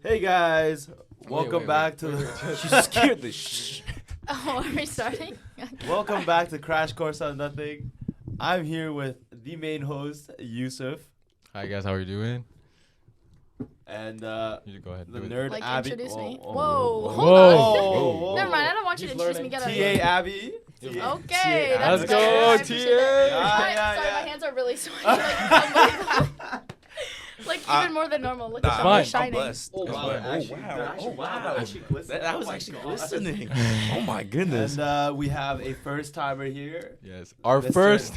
Hey guys, welcome back to the. She scared the Oh, are we starting? Welcome back to Crash Course on Nothing. I'm here with the main host, Yusuf, Hi guys, how are you doing? and You go ahead. the Do it. nerd Like, Abby. introduce me. Whoa, Whoa, hold Whoa. on. Never mind, I don't want you He's to introduce me. learning. Get TA out. Abby. Okay, that's Let's better. go, I appreciate it. TA. Sorry, my hands are really sweaty. Like, even more than normal. Look at them, they're fine. shining. Oh wow! Actually, That was actually glistening. Oh my goodness. And we have a first timer here, Yes, our Mr. first.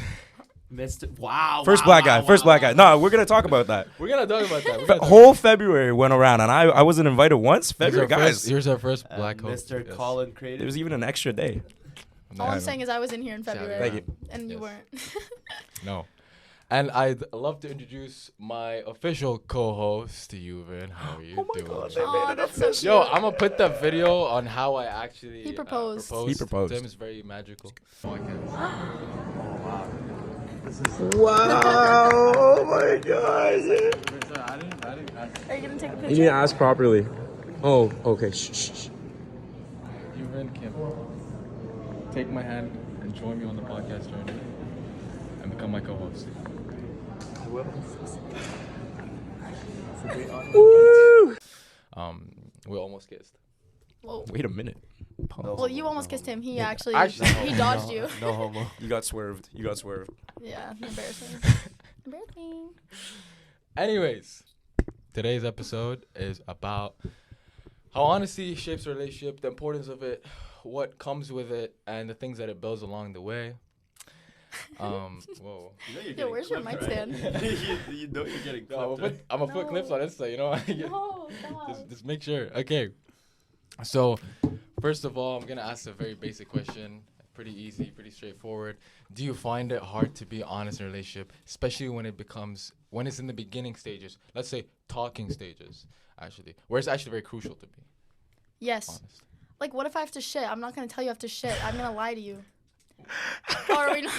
Mr. Wow. First wow, black wow, guy. First wow, black guy. No, we're gonna talk about that. We're gonna talk about that. Whole February went around, and I wasn't invited once. February, guys. Here's our first black host. Mr. Yes. Colin Creative. There was even an extra day. All I'm saying is I was in here in February. Thank you. And you Yes. weren't. No. And I'd love to introduce my official co-host, Yuvan. How are you doing? God, Oh, that's so cute. Yo, I'm gonna put the video on how I actually He proposed. He proposed. To him is very magical. Wow! Oh my God! Are you gonna take a You picture? need to ask properly. Oh, okay. Shh. Yuvan can take my hand and join me on the podcast journey and become my co-host. Woo! We almost kissed. Whoa. Wait a minute. No Well, you homo, almost no kissed homo. him. He actually Actually- he dodged you. No homo. You got swerved. Yeah, embarrassing. Embarrassing. Anyways, today's episode is about how honesty shapes a relationship, the importance of it, what comes with it, and the things that it builds along the way. Whoa. You know you're Yo, getting where's your clipped, mic right? stand? you know you're getting clipped. No, right? I'm gonna put No. clips on Insta, you know? No, stop. just make sure. Okay. So, first of all, I'm gonna ask a very basic question. Pretty easy, pretty straightforward. Do you find it hard to be honest in a relationship, especially when it's in the beginning stages? Let's say talking stages, actually, where it's actually very crucial to be Yes. honest. Like, what if I have to shit? I'm not gonna tell you I have to shit. I'm gonna lie to you. Or are we not?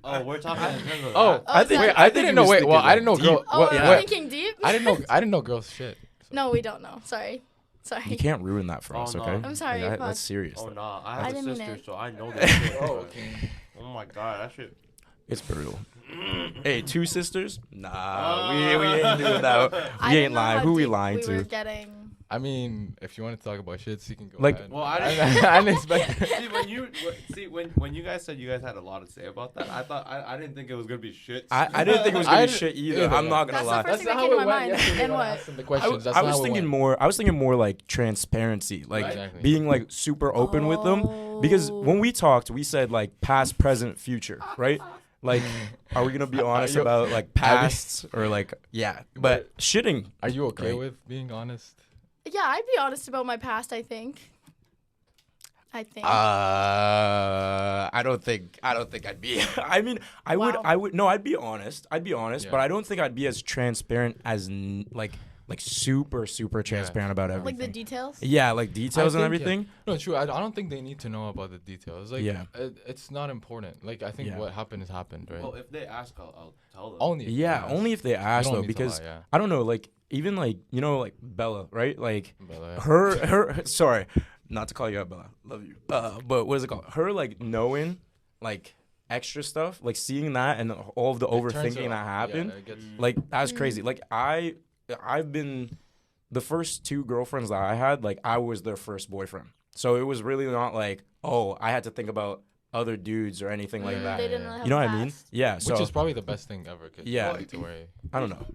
Oh, we're talking in terms of Oh, that. I think- wait, I I think didn't he know. was Wait, thinking well, I didn't know. deep. Girl, Oh, what, I'm what? thinking deep? I didn't know girls shit. So. No, we don't know. Sorry. You can't ruin that for Oh, us, no. okay? I'm sorry, Like, fuck. that's serious. Oh nah, I I have a didn't mean sister, it. so I know that shit. Oh, bro. okay. Oh my god, that shit. It's brutal. Hey, two sisters? Nah, we ain't doing that. I We didn't ain't know lying. how Who we deep lying we to? were getting. I mean, if you want to talk about shits, you can go Like- ahead. Well, I I didn't expect. see when you guys said you guys had a lot to say about that, I thought I didn't think it was gonna be shit. I didn't think it was gonna I be didn't shit either. either, I'm yeah. not gonna That's the lie. first thing that how came to it my went mind. yesterday And when I what? asked him the questions. That's I not was how it thinking went. more. I was thinking more like transparency, like Exactly. being like super open with them. Because when we talked, we said like past, present, future, right? Like, are we gonna be honest you- about like pasts or like yeah? But shitting. Are you okay Right. with being honest? Yeah, I'd be honest about my past, I think. I don't think I'd be. I mean, I Wow. would. No, I'd be honest. Yeah. But I don't think I'd be as transparent as like super transparent about everything. Like the details? Yeah, like details and I think, yeah. everything. No, true. I don't think they need to know about the details. Like, Yeah. it's not important. Like, I think Yeah. what happened has happened, right? Well, if they ask, I'll tell them. Only. if Yeah, they ask. only if they ask don't though, need to because lie, yeah. I don't know, like even like like Bella, right? Like But, her. Sorry, not to call you out, Bella. Love you. But what is it called? Her like knowing, like extra stuff, like seeing that and all of the it turns overthinking it that off. happened. Yeah, it gets- Like that's crazy. Like I've been the first two girlfriends that I had, like I was their first boyfriend. So it was really not like, oh, I had to think about other dudes or anything like that. They didn't really have You know a what I mean? past. Yeah. So which is probably the best thing ever. 'Cause Yeah. you don't need to worry. I don't know.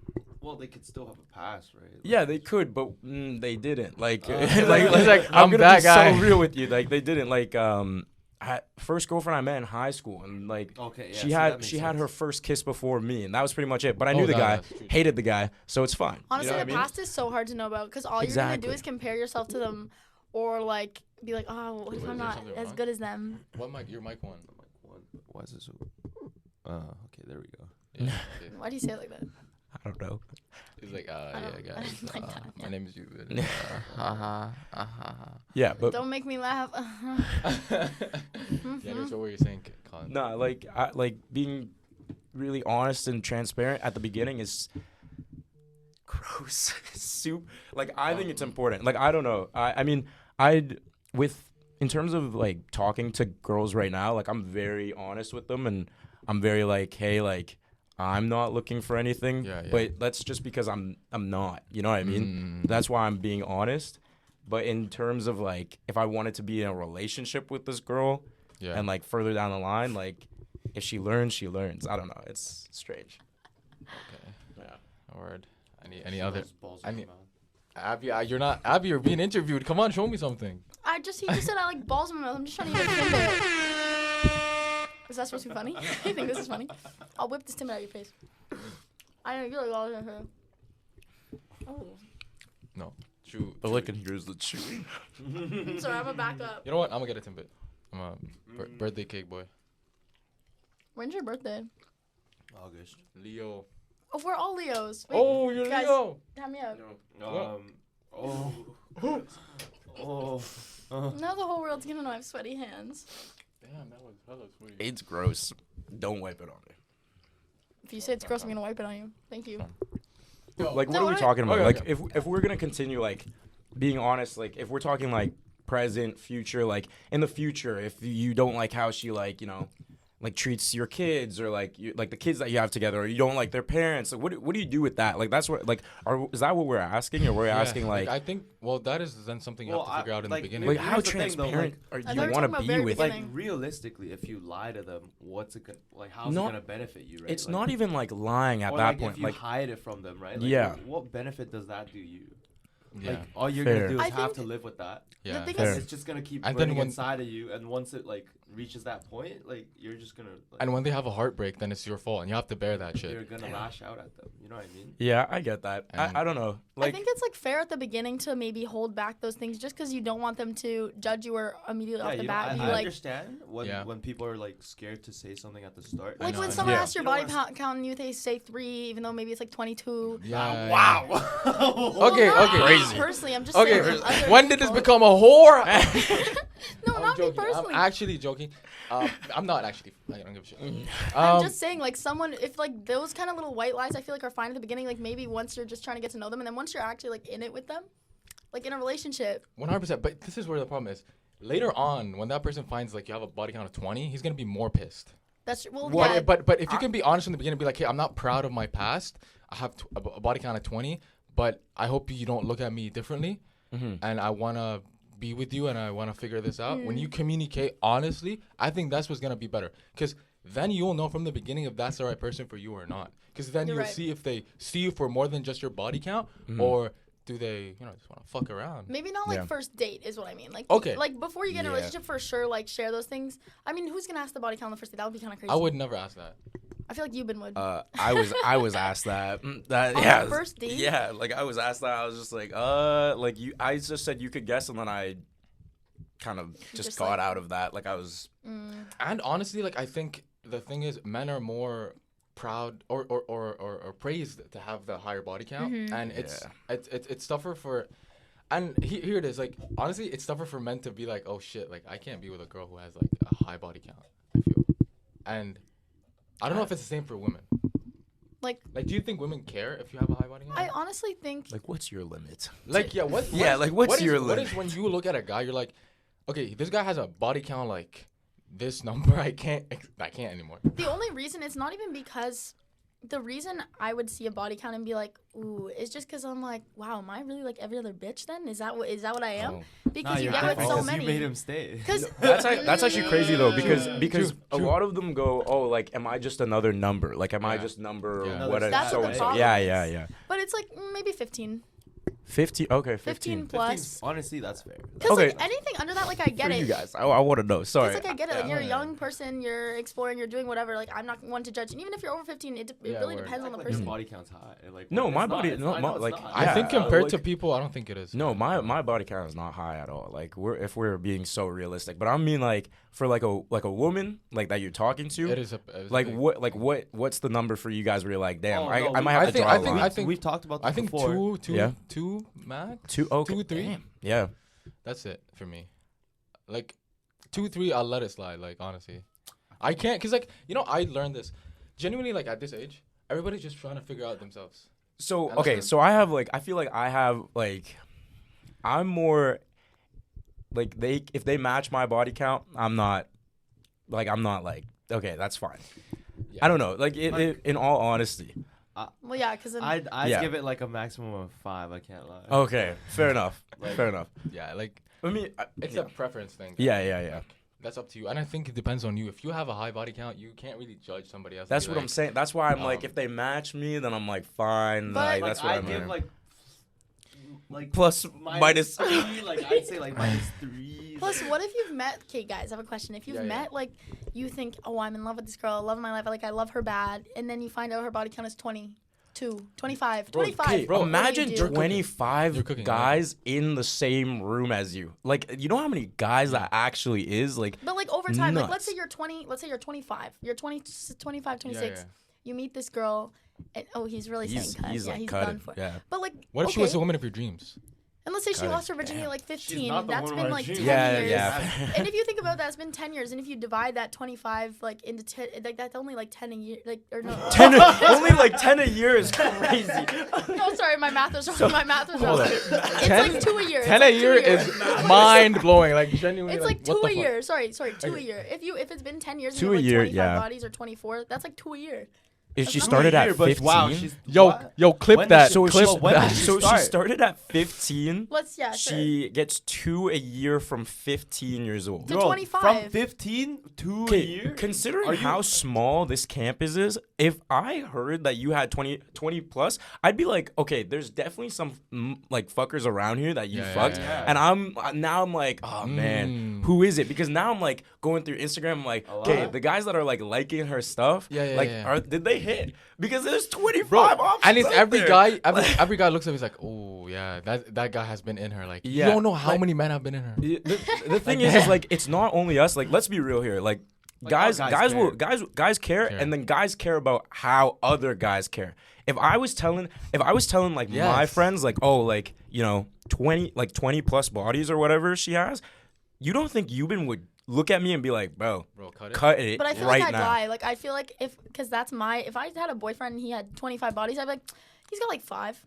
Well, they could still have a pass, right? Like, Yeah, they could, but they didn't. Like, He's like, I'm gonna that be guy. so real with you. Like, they didn't. Like, first girlfriend I met in high school, and like, Okay. Yeah, she see, that had makes she had sense. her first kiss before me, and that was pretty much it. But I Oh, knew the guy, that's true. hated the guy, so it's fine. Honestly, you know the what I mean? past is so hard to know about because all you're going to do Exactly. is compare yourself to them or, like, be like, oh, what if Wait, I'm is there not something as wrong? good as them? What mic? Your mic one. I'm like, what? Why is it so? Okay, there we go. Yeah. okay. Why do you say it like that? I don't know. He's like, I yeah, don't- guys. I like that, My yeah. name is Yuvid. Yeah, but Don't make me laugh. Yeah, that's what were you saying, Colin? no, like being really honest and transparent at the beginning is gross. Soup. Like, I think it's important. Like, I don't know. I mean, I'd with in terms of like talking to girls right now, like I'm very honest with them, and I'm very like, hey, like I'm not looking for anything. Yeah. But that's just because I'm not. You know what I mean? That's why I'm being honest. But in terms of like, if I wanted to be in a relationship with this girl, and like further down the line, like if she learns, she learns. I don't know. It's strange. Okay. Yeah. Word. Any other? Balls I in need- my mouth. Abby, you're not. Abby, you're being interviewed. Come on, show me something. He just said I like balls in my mouth. I'm just trying to get a Timbit. Is that supposed to be funny? You think this is funny? I'll whip this Timbit out of your face. I know you like all of her. Oh. No. Chew. All I can hear is the chewing. Sorry, I'm gonna back up. You know what? I'm gonna get a Timbit. I'm a birthday cake boy. When's your birthday? August. Leo. Oh, we're all Leos. Wait, Oh, you're guys, Leo. Have me up. Now the whole world's gonna know I have sweaty hands. Damn, that was hella sweet. It's gross. Don't wipe it on me. If you say it's gross, I'm gonna wipe it on you. Thank you. Like, what No, are we what talking about? Okay, Like, okay. if we're gonna continue, like, being honest, like, if we're talking like present, future, like in the future, if you don't like how she like, you know, like treats your kids or like like the kids that you have together, or you don't like their parents, like, what do you do with that? Like, that's what like is that what we're asking, or we're asking like I think that is then something you have to figure out in the beginning. like here's how the thing, though, transparent I do thought you we were want to talking about be very with? beginning. like realistically, if you lie to them, what's it gonna like? How's No, it gonna benefit you? Right? It's like, not even like lying at or that like point. if you Like, hide it from them, right? Like, Yeah. What benefit does that do you? Yeah. Like all you're Fair. gonna do is I have to think live with that. Yeah. The thing Fair. is, It's just gonna keep And then burning when- inside of you, and once it like reaches that point, like you're just gonna. Like, And when they have a heartbreak, then it's your fault, and you have to bear that you're shit. gonna lash out at them. You know what I mean? yeah, I get that. And- I don't know. Like, I think it's like fair at the beginning to maybe hold back those things just because you don't want them to judge you or immediately off the you bat. know, You I like understand when people are like scared to say something at the start. like know, when I someone know. asks your You know body what? count and you they say 3, even though maybe it's like 22. Yeah. Wow. Okay, Well, not okay. me Crazy. Personally, I'm just Okay, saying. other when did this people- become a whore? No, I'm not me joking. personally. I'm actually joking. I'm not actually. I don't give a shit. I'm just saying, like, someone, if, like, those kind of little white lies I feel like are fine at the beginning, like, maybe once you're just trying to get to know them, and then once you're actually, like, in it with them, like, in a relationship. 100%. But this is where the problem is. Later on, when that person finds like you have a body count of 20, he's gonna be more pissed. That's, well, But yeah. but if you can be honest in the beginning, be like, hey, I'm not proud of my past. I have a body count of 20, but I hope you don't look at me differently, and I wanna be with you, and I wanna figure this out. When you communicate honestly, I think that's what's gonna be better, because then you'll know from the beginning if that's the right person for you or not. Because then You're you'll right. see if they see you for more than just your body count, or do they, just want to fuck around. Maybe not like Yeah. first date is what I mean. Like, Okay. like before you get in a Yeah. relationship, for sure, like share those things. I mean, who's gonna ask the body count on the first date? That would be kind of crazy. I would never ask that. I feel like Euban would. I was asked that. That On yeah. the first date? Yeah, like I was asked that. I was just like, like you. I just said you could guess, and then I kind of just got like- out of that. Like I was. And honestly, like I think the thing is, men are more proud or praised to have the higher body count, and it's tougher for. And here it is. Like honestly, it's tougher for men to be like, oh shit, like I can't be with a girl who has like a high body count. I feel, and I don't know if it's the same for women. Like, do you think women care if you have a high body count? I honestly think. Like, what's your limit? Like, yeah, what's what your What limit? is when you look at a guy, you're like, okay, this guy has a body count like this number. I can't anymore. The only reason it's not even because the reason I would see a body count and be like, ooh, is just because I'm like, wow, am I really like every other bitch then? Is that what I am? Because you get with so many. You made him stay. Because That's actually crazy though, because a True. lot of them go, oh, like, am I just another number? Like, am I Yeah. just number Yeah. what? That's So what and the so. problem Yeah. is. But it's like maybe 15. 50. Okay, 15 15. plus. Honestly, that's fair. Because Okay. like anything under that, like I get For it. you guys, I want to know. Sorry. It's like I get it. Like, you're a Yeah. young person, you're exploring, you're doing whatever. Like I'm not one to judge. And even if you're over 15, it Yeah, really word. depends on the Like, your person. body count's high. Like, No, it's my not, body- it's no, not, my- it's like, not. I think Yeah, compared like- to people, I don't think it is. No, my body count is not high at all. Like if we're being so realistic, but I mean like for like a woman like that you're talking to, It is a like big- what's the number for you guys where you're like, damn, Oh, I no, might we- have I to think- draw I a think- line. I think- We've talked about this I think before. Yeah. two max. 2 okay. 2, 3. Damn. Yeah. That's it for me. Like 2, 3, I'll let it slide. Like honestly, I can't, cause like I learned this genuinely. Like at this age, everybody's just trying to figure out themselves. So And okay, that's so I have like I feel like I have like I'm more like if they match my body count, I'm not like okay, that's fine. Yeah. I don't know. Like in all honesty. Well, yeah, because I'd Yeah. give it like a maximum of 5. I can't lie. Okay, fair enough. Like- Fair enough. Yeah, like I mean, it's yeah. a preference thing. Yeah. That's up to you, and I think it depends on you. If you have a high body count, you can't really judge somebody else. and That's be what I'm like, saying. That's why I'm like, um, if they match me, then I'm like, fine. But- Like, Like, that's what I I'm give like. like Plus, minus. 3. Like I'd say like -3. Plus, what if you've met? Okay, guys, I have a question. If you've Yeah, yeah. met, like, you think, oh, I'm in love with this girl, love of my life, like, I love her bad, and then you find out her body count is 22, 25, Bro, 25. Okay, what do you imagine do? 25 You're cooking, guys in the same room as you. Like, you know how many guys that actually is? Like, But like over time, like let's Nuts. say you're 20, let's say you're 25, you're 20, 25, 26. Yeah. You meet this girl, and oh, he's really saying cut. he's Yeah, like he's cutting. done for. Yeah. But like, What if okay, she was the woman of your dreams? and let's say she Cut it. lost her virginity at like 15. not the That's woman been of like our 10 dreams. Yeah, years. yeah. And if you think about that, it's been 10 years. And if you divide that 25 like into 10, like that's only like 10 a year. Like or no. 10 only like 10 a year is crazy. No, sorry, my math was wrong. My math was wrong. hold on. It's 10 like 2 a year. 10 It's a like 2 year is mind blowing. Like genuinely. It's like what 2 the a fuck? year. Sorry, 2 a Okay. year. If it's been 10 years, and 2 you a have like year, 25 yeah. bodies or 24, that's like 2 a year. If she That's started Not a at year, but 15. wow, she's Yo, clip When did that. she- so clip she, when did that. she so she start? started at 15. Let's sure. She gets 2 a year from 15 years old. To Bro, 25. From 15 to a Okay, year. considering Are you- how small this campus is, if I heard that you had 20 plus, I'd be like, okay, there's definitely some like fuckers around here that you Yeah, fucked. yeah. And I'm like, oh man, who is it? Because now I'm like going through Instagram, I'm like, okay, lot. the guys that are like liking her stuff, Yeah, like, yeah. did they hit? Because there's 25 Bro, options. and it's out every there. guy. Every guy looks at me. He's like, oh yeah, that guy has been in her. Like, Yeah, you don't know how like- many men have been in her. The thing is like it's not only us. Like, let's be real here. Like, Like, guys all guys guys care, Care. and then guys care about how other guys care. If I was telling like my Yes. friends like, oh, like, you know, 20 plus bodies or whatever she has, you don't think Euban would look at me and be like, bro, Bro, cut it. cut it But I feel right like that now. guy, like I feel like because that's if I had a boyfriend and he had 25 bodies, I'd be like, he's got like 5.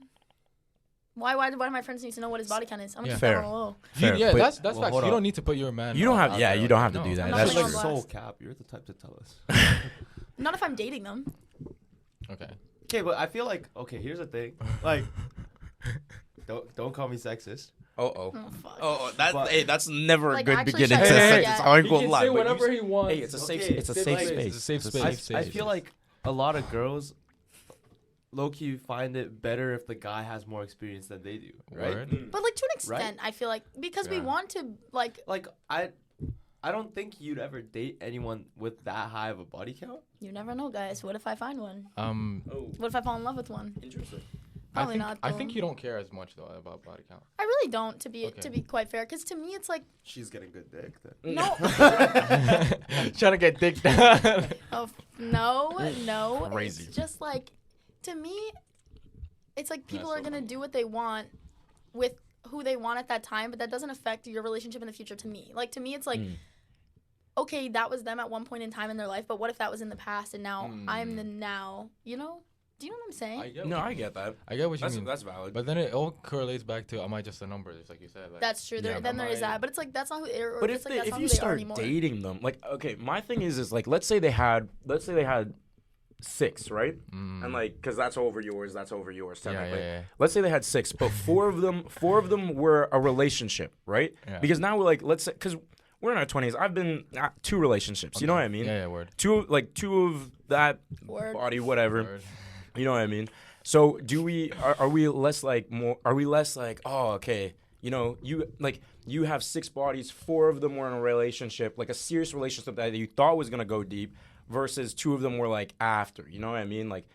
Why do my friends need to know what his body count is? I'm gonna Yeah. keep Fair. that on the low. Fair, Yeah, but- that's Well, facts. hold You up. don't need to put your man. You don't have- out yeah, there, you don't like, have to no. do that. I'm That's not like putting on soul blast. cap. You're the type to tell us. Not if I'm dating them. Okay. Okay, but I feel like here's the thing. Like, don't call me sexist. Oh fuck. But- that's never Like, a good actually, beginning to shout out, sex. yeah. I ain't He gonna can lie. say but whatever you- he wants. Hey, it's a safe Okay, it's a it's safe like- space. It's a safe It's space. I, Safe I space. feel like a lot of girls low-key find it better if the guy has more experience than they do, right? Word. But like to an Right? extent, I feel like because we Yeah. want to like Like I don't think you'd ever date anyone with that high of a body count. you never know, guys. What if I find one? Oh, What if I fall in love with one? interesting. Probably not. I though. think you don't care as much though about body count. I really don't, to be Okay. quite fair, because to me it's like She's getting good dick then. no, Trying to get dick down. no. Crazy. It's just like to me, it's like people Yeah, are so- gonna do what they want with who they want at that time, but that doesn't affect your relationship in the future. To me, like to me, it's like. Okay, that was them at one point in time in their life, but what if that was in the past and now I'm the now? You know? Do you know what I'm saying? No, I get that. I get what you mean. That's valid. But then it all correlates back to am I just a number, just like you said. Like, That's true. There, Yeah, then but there is my- that, but it's like that's not who. Or But it's if like, that's if not you who they are start anymore. dating them, like, okay, my thing is like, let's say they had 6, right? And like, because that's over yours, technically. yeah. Let's say they had 6, but four of them were a relationship, right? Yeah. Because now we're like, let's say, because we're in our 20s. I've been 2 relationships. You know what I mean? Yeah, word. Two of that Word. body, whatever. Word. You know what I mean? So do we? Are we less like more? Are we less like? Oh, okay. You know, you have 6 bodies. 4 of them were in a relationship, like a serious relationship that you thought was gonna go deep, versus 2 of them were like after. You know what I mean? Like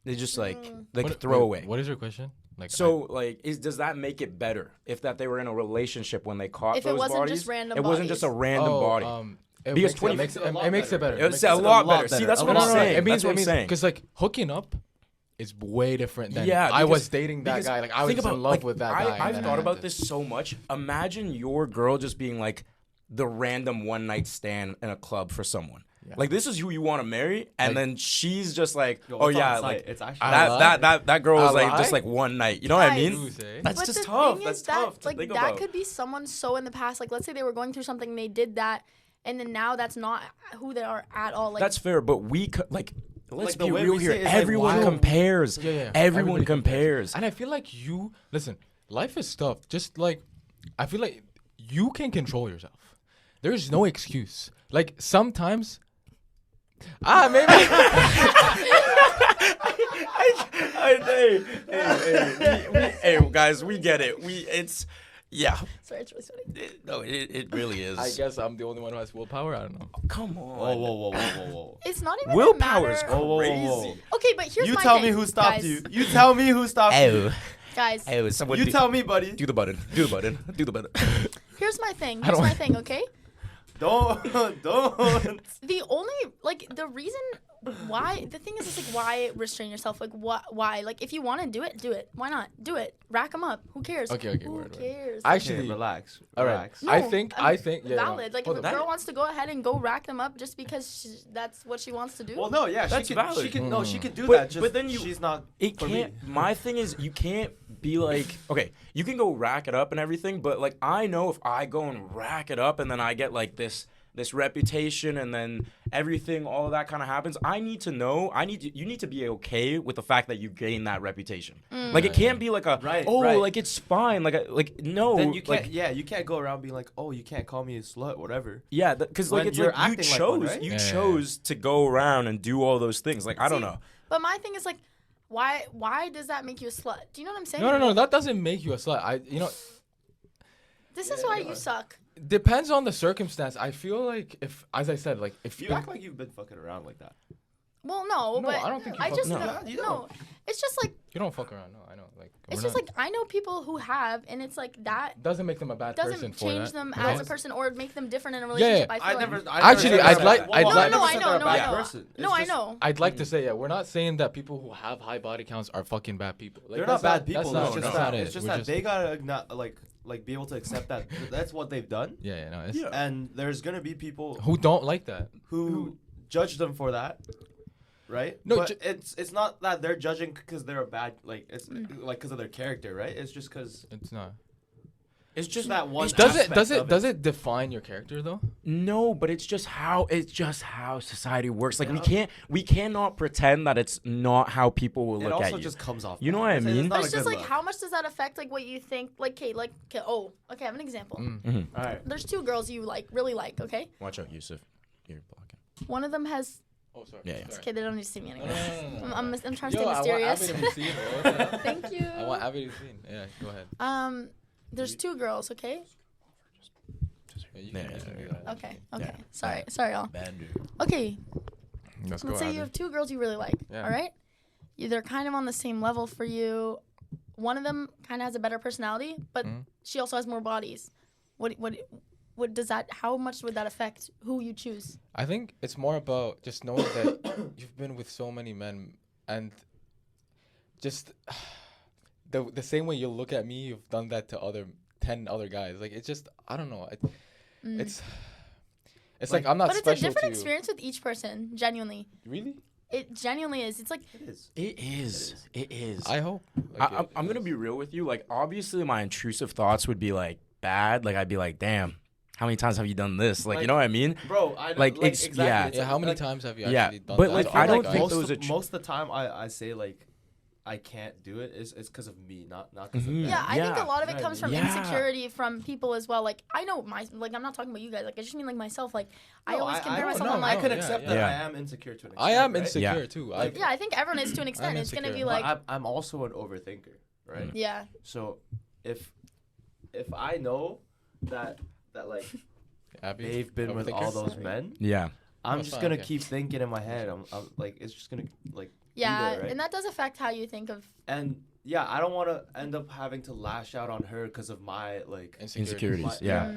they just like What- throwaway. wait, what is your question? Like So like, does that make it better if that they were in a relationship when they caught If it those wasn't bodies? just random it wasn't just a bodies. random body. It Because makes, 20 it makes, makes it a lot it makes it better. better. It's a lot better. See, that's what No, I'm no, no, saying. It means That's what I'm saying. because like hooking up is way different than Yeah, I was because- dating that because guy. Like I was think just in about, love like, with that guy. and I've then thought I about had this so much. Imagine your girl just being like the random one night stand in a club for someone. Like this is who you want to marry, and Like- then she's just like, Yo, oh it's on yeah, site. like It's actually that girl is I like lie? just like one night. You know what I mean? Who's, eh? That's But just the tough. thing That's is tough to like think that about. could be someone so in the past. Like let's say they were going through something, and they did that, and then now that's not who they are at all. Like That's fair, but like. Let's Like, the be way real we here. say it is, like, Everyone why- compares. Yeah. Everyone Everybody compares. And I feel like life is tough. Just like, I feel like you can control yourself. There's no excuse. Like sometimes, maybe. Hey, guys, we get it. Yeah. sorry, it's really funny. No, it really is. I guess I'm the only one who has willpower. I don't know. Come on. Whoa. It's not even Willpower is a matter. crazy. Okay, but here's You my tell thing, me who stopped guys. you. You tell me who stopped you. Guys, Someone You tell me, buddy. do the button. Do the button. Do the button. here's my thing. I Here's don't- my thing. Okay. Don't. The only the reason why the thing is like why restrain yourself? Like why? Like if you want to do it. Why not? Do it. Rack them up. Who cares? Okay, Who word. cares? Actually, Okay, relax. all right. Relax. No, I think. Yeah. valid. Like if Hold a on. girl wants to go ahead and go rack them up just because that's what she wants to do. Well, no, yeah, That's she can. valid. She can. No, she can do But- that. Just but then she's not. It for can't. me. My thing is, you can't be like, okay, you can go rack it up and everything, but like I know if I go and rack it up and then I get like this reputation and then everything, all of that kind of happens. I need to know. You need to be okay with the fact that you gain that reputation. Like it can't be like a Right, oh, right. like it's fine. Like no. Then you can't. Like, Yeah, you can't go around being like, oh, you can't call me a slut, whatever. yeah, because like When it's you're like you acting like chose one, right? you Yeah. chose to go around and do all those things. Like I don't See, know. But my thing is like, why does that make you a slut? Do you know what I'm saying? No. That doesn't make you a slut. This is why you suck. Depends on the circumstance. I feel like if, as I said, like if You act like you've been fucking around like that. Well, no, No, but I don't think you I fuck- just No. know. You No, don't. it's just like you don't fuck around. No, I know. Like it's we're just not- like I know people who have, and it's like that doesn't make them a bad person doesn't for change that. them No. as a person or make them different in a yeah. relationship. I feel like. Actually, never I'd said like- that. I'd Well, like- never No, I said know, they're a no, bad I know. person. It's No, I just- know. I'd like to say, yeah, we're not saying that people who have high body counts are fucking bad people. Like, They're that's not bad people. That's though. not, It's just that's that. not it. It's just We're that they gotta not like be able to accept that that's what they've done. Yeah, no. It's, Yeah. And there's gonna be people Who don't like that? who judge them for that, right? No, but it's not that they're judging because they're a bad it's like because of their character, right? It's just because It's not. it's just that one. Does aspect of it define your character though? No, but it's just how society works. Like we cannot pretend that it's not how people will It look at also you. just comes off. You know bad. what I It's mean? not But a it's just good like look. how much does that affect like what you think? Okay, I have an example. All right. There's two girls you really like. Okay, Watch out, Yusuf. You're blocking. one of them has. Oh, sorry. Yeah, yeah. Okay, they don't need to see me anymore. No. I'm trying to Yo, stay mysterious. I want Abby to be seen. Bro. What the hell? Thank you. I want Abby to be seen. Yeah, go ahead. There's two girls. Okay. Yeah, you Yeah, can yeah, do yeah. that. Okay. Yeah. Okay. Sorry, y'all. Bad dude. Okay. Let's go, Let's say Abby. you have two girls you really like. Yeah. All right. They're kind of on the same level for you. One of them kind of has a better personality, but she also has more bodies. What does that? How much would that affect who you choose? I think it's more about just knowing that you've been with so many men and just the same way you look at me, you've done that to 10 other guys. Like it's just I don't know. It's like I'm not But it's a special different to you. experience with each person. Genuinely, Really? it genuinely is. It's like It is. It is. It is. I hope. Like, I'm gonna be real with you. Like, obviously, my intrusive thoughts would be like bad. Like, I'd be like, "Damn, how many times have you done this?" Like, you know what I mean? Bro, I Like, it's- exactly. yeah. It's Yeah, how many like, times have you Yeah, actually done but, that? like, to I other don't guys? think most those of, are most of the time I say like I can't do it is because of me, not because Mhm. of them. yeah. I think Yeah. a lot of it Right. comes from Yeah. insecurity from people as well. Like I know I'm not talking about you guys. Like I just mean like myself. Like I No, always compare I myself. know, I'm I like can yeah, accept yeah. that Yeah. I am insecure to an extent. I am right? insecure Yeah. too. Like, yeah, I think everyone is to an extent. I'm It's gonna insecure. be But like I'm also an overthinker, right? yeah. So if I know that like Abby, they've been with all those men, Yeah. I'm That's just fine, gonna okay. keep thinking in my head. I'm like it's just gonna like Yeah, there, right? and that does affect how you think of. and yeah, I don't want to end up having to lash out on her because of my like Insecurities. My- Yeah.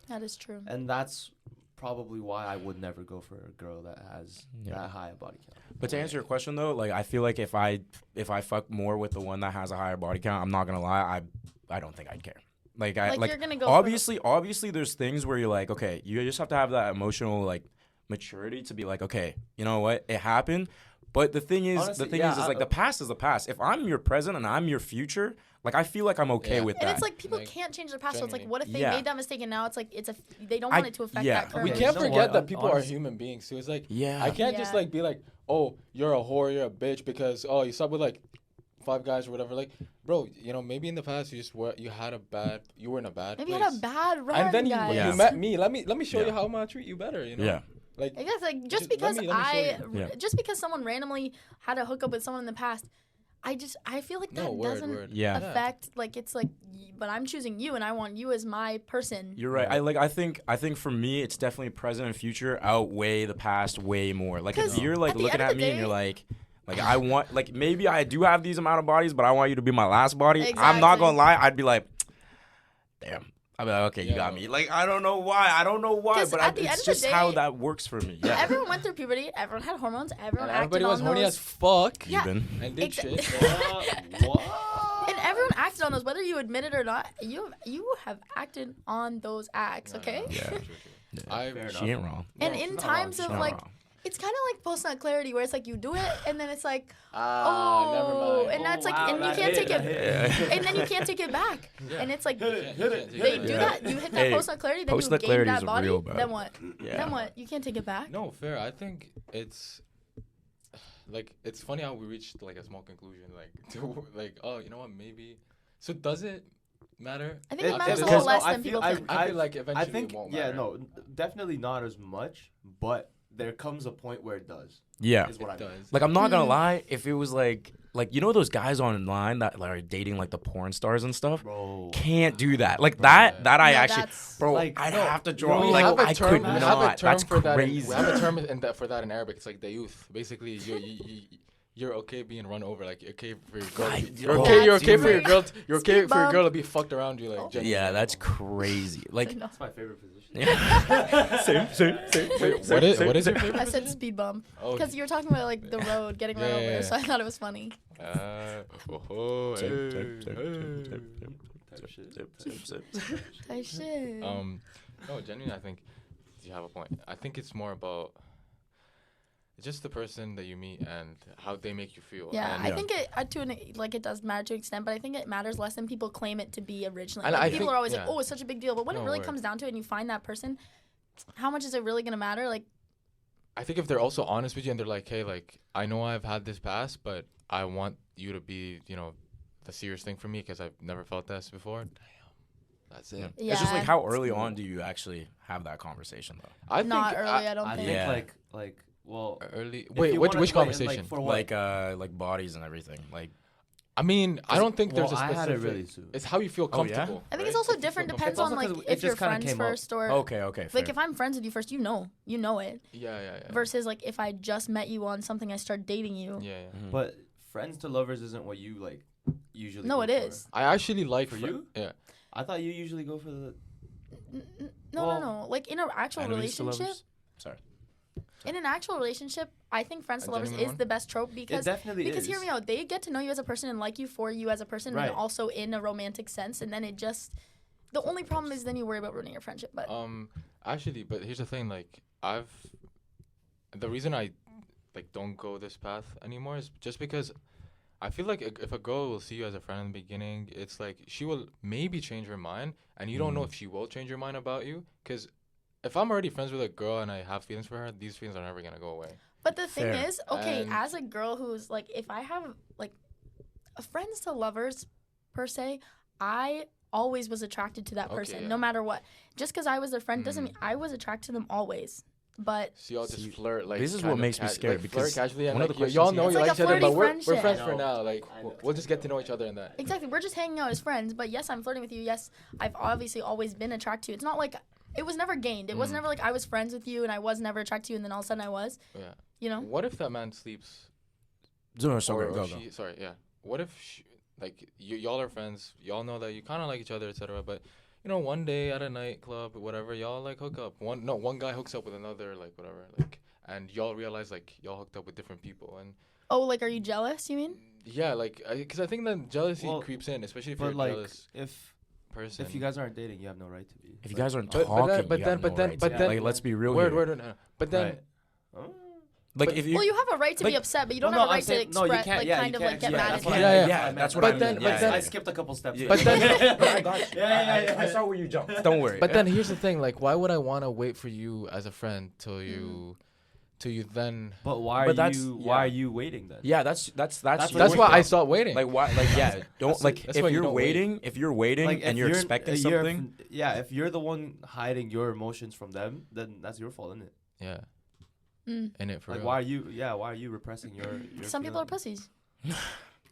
That is true. and that's probably why I would never go for a girl that has Yeah. that high a body count. But to answer your question though, like I feel like if I fuck more with the one that has a higher body count, I'm not gonna lie, I don't think I'd care. Like Like, you're gonna go obviously there's things where you're like, okay, you just have to have that emotional like maturity to be like, okay, you know what, it happened. But the thing is, Honestly, like the past is the past. If I'm your present and I'm your future, like I feel like I'm okay with And that. it's like people Like, can't change their past. So it's like, genuinely. what if they Yeah. made that mistake and now it's like they don't want it to affect that We currently. can't You know forget what? that people are Honestly- human beings too. It's like Yeah. I can't just Yeah. like be like, oh, you're a whore, you're a bitch because you slept with like 5 guys or whatever. Like, bro, you know, maybe in the past you were in a bad Maybe place. you had a bad run, and then guys. Yeah. you met me. Let me show Yeah. you how I'm gonna treat you better. You know. Yeah. Like I guess like just Let because me show you. Yeah. just because someone randomly had a hookup with someone in the past, I feel like that doesn't word. Yeah. affect like it's like but I'm choosing you and I want you as my person. You're right. I think for me it's definitely present and future outweigh the past way more. Like if 'Cause you're like at the looking end of at the me and day- you're like I want like maybe I do have these amount of bodies, but I want you to be my last body. I'm not Exactly. gonna lie, I'd be like, damn. I'd be like, okay, you got Yeah. me. Like I don't know why, 'Cause but at the end it's of the just how day- that works for me. Yeah. Everyone went through puberty. Everyone had hormones. Everyone and acted everybody was on horny those. as fuck Yeah. Even. and did shit. What? And everyone acted on those, whether you admit it or not. You have acted on those acts, okay? Yeah. I Fair She ain't wrong. And No, in she's not wrong. times She's of not like, wrong. it's kind of like post-nut clarity, where it's like you do it, and then it's like, never oh, mind. and that's like, wow, and you that can't hit, take that it, hit. and then you can't take it back, Yeah. and it's like Hit it, hit it. they do Yeah. that. You hit that Hey, post-nut clarity, then you post-nut gain clarity that is body. real bad. Then what? Yeah. Then what? You can't take it back. No, fair. I think it's like it's funny how we reached like a small conclusion, like to like, oh, you know what, maybe. So does it matter? I think it It- matters a because- little no, less I than feel- people I- think. I feel like I eventually think it won't yeah, matter. no, definitely not as much, but there comes a point where it does. Yeah. Is what I It mean. does. Like I'm not Mm. gonna lie, if it was like you know those guys online that like, are dating like the porn stars and stuff, Bro. can't do that. Like Bro, that yeah. that I No, actually, that's- bro, Like, I'd no, have to draw. We Like have a I term, could we have a not. term That's for that. crazy. We have a term for that in Arabic. It's like dayuth. Basically, you're okay being run over. Like you're okay for your girl. Right. You're Oh, okay. You're that's okay for your crazy. girl. You're okay Speed for your bump. girl to be fucked around you. Like Oh. genuinely. Yeah, that's crazy. Like No. That's my favorite position. same. Wait, what is your favorite? I said speed bump Oh, because you were talking about like the road getting run Yeah, over, yeah, so I thought it was funny. oh, Same, hey, same, hey, same, hey. Type shit. No, genuinely, I think you have a point. I think it's more about just the person that you meet and how they make you feel. Yeah, and I think it does matter to an extent, but I think it matters less than people claim it to be originally. And Like, I people think- are always yeah. like, "Oh, it's such a big deal," but when it No, really word. comes down to it, and you find that person, how much is it really gonna matter? Like, I think if they're also honest with you and they're like, hey, like, I know I've had this past, but I want you to be, you know, the serious thing for me because I've never felt this before. Damn. That's it. yeah, It's just like how it's early good. on do you actually have that conversation though? I Not think early, I don't I think. think Yeah. like well. early. if Wait, you which wanna- wait, conversation? Like, for what? Like bodies and everything. Like I mean, I don't think there's a Well, I specific. had it really soon. It's how you feel Oh, yeah? comfortable. I think it's right? also If you different. feel Depends comfortable- on also like 'cause it if you're just kinda friends came up. first or okay, fair. like if I'm friends with you first, you know it. Yeah. Versus like if I just met you on something, I start dating you. Yeah. Mhm. But friends to lovers isn't what you like usually. No, go it for. is. I actually like For you? Yeah. I thought you usually go for the. No, Well, no. Like in an actual Enemies to relationship, lovers? Sorry. in an actual relationship, I think friends A to lovers genuine is one? the best trope It because definitely is. hear me out. They get to know you as a person and like you for you as a person, Right. and also in a romantic sense. And then it just, the only problem is then you worry about ruining your friendship. But Actually, but here's the thing. Like, the reason I like don't go this path anymore is just because I feel like if a girl will see you as a friend in the beginning, it's like she will maybe change her mind, and you don't know if she will change her mind about you. Because if I'm already friends with a girl and I have feelings for her, these feelings are never gonna go away. But the thing Fair. is, okay, And- as a girl who's like, if I have like friends to lovers per se, I always was attracted to that Okay, person, yeah. no matter what. Just because I was their friend doesn't mean I was attracted to them always. But So y'all just See, flirt like. this is kind what of makes me scared like, because flirt casually and one of like the y'all questions know It's you like like a each other, but flirty we're friendship. friends I for know. now. Like I know. we'll just get to know each other in that. exactly, we're just hanging out as friends. But yes, I'm flirting with you. Yes, I've obviously always been attracted to you. It's not like it was never gained. It was never like I was friends with you and I was never attracted to you and then all of a sudden I was. Yeah. You know? What if that man sleeps? No, Or go. she, sorry, yeah. What if like y'all are friends, y'all know that you kind of like each other, etc. But you know, one day at a nightclub or whatever, y'all like hook up. One guy hooks up with another, like whatever, like, and y'all realize like y'all hooked up with different people, and Oh, like, are you jealous? You mean? yeah, like, because I think that jealousy Well, creeps in, especially if But you're like, jealous. if person. If you guys aren't dating, you have no right to be. If you guys aren't But- talking, but you then- have but no then- right but to- then- like, let's be real word, here. no. But then, Right. Oh. Like but- if you Well, you have a right to be like- upset, but you don't Well, have no, a I'm right to saying- no, express, you can't- like, yeah, kind you of like can't- get yeah, mad that's at what him. I- Yeah, yeah, that's what but I then- mean. but Yeah, then- I skipped a couple steps. but then- Yeah, I got you. Yeah. I saw where you jumped. Don't worry. but then here's the thing. Like, why would I want to wait for you as a friend till you then? But why But are that's- you? yeah. Why are you waiting then? yeah, that's That's That's your why I job. stopped waiting. like why like yeah don't like that's if why you you're don't wait. waiting if you're waiting Like, and if you're expecting you're- something. yeah, if you're the one hiding your emotions from them, then that's your fault, isn't it? yeah, Mm. in it for Like, real. why are you? Yeah, why are you repressing your? Some people are feelings? pussies.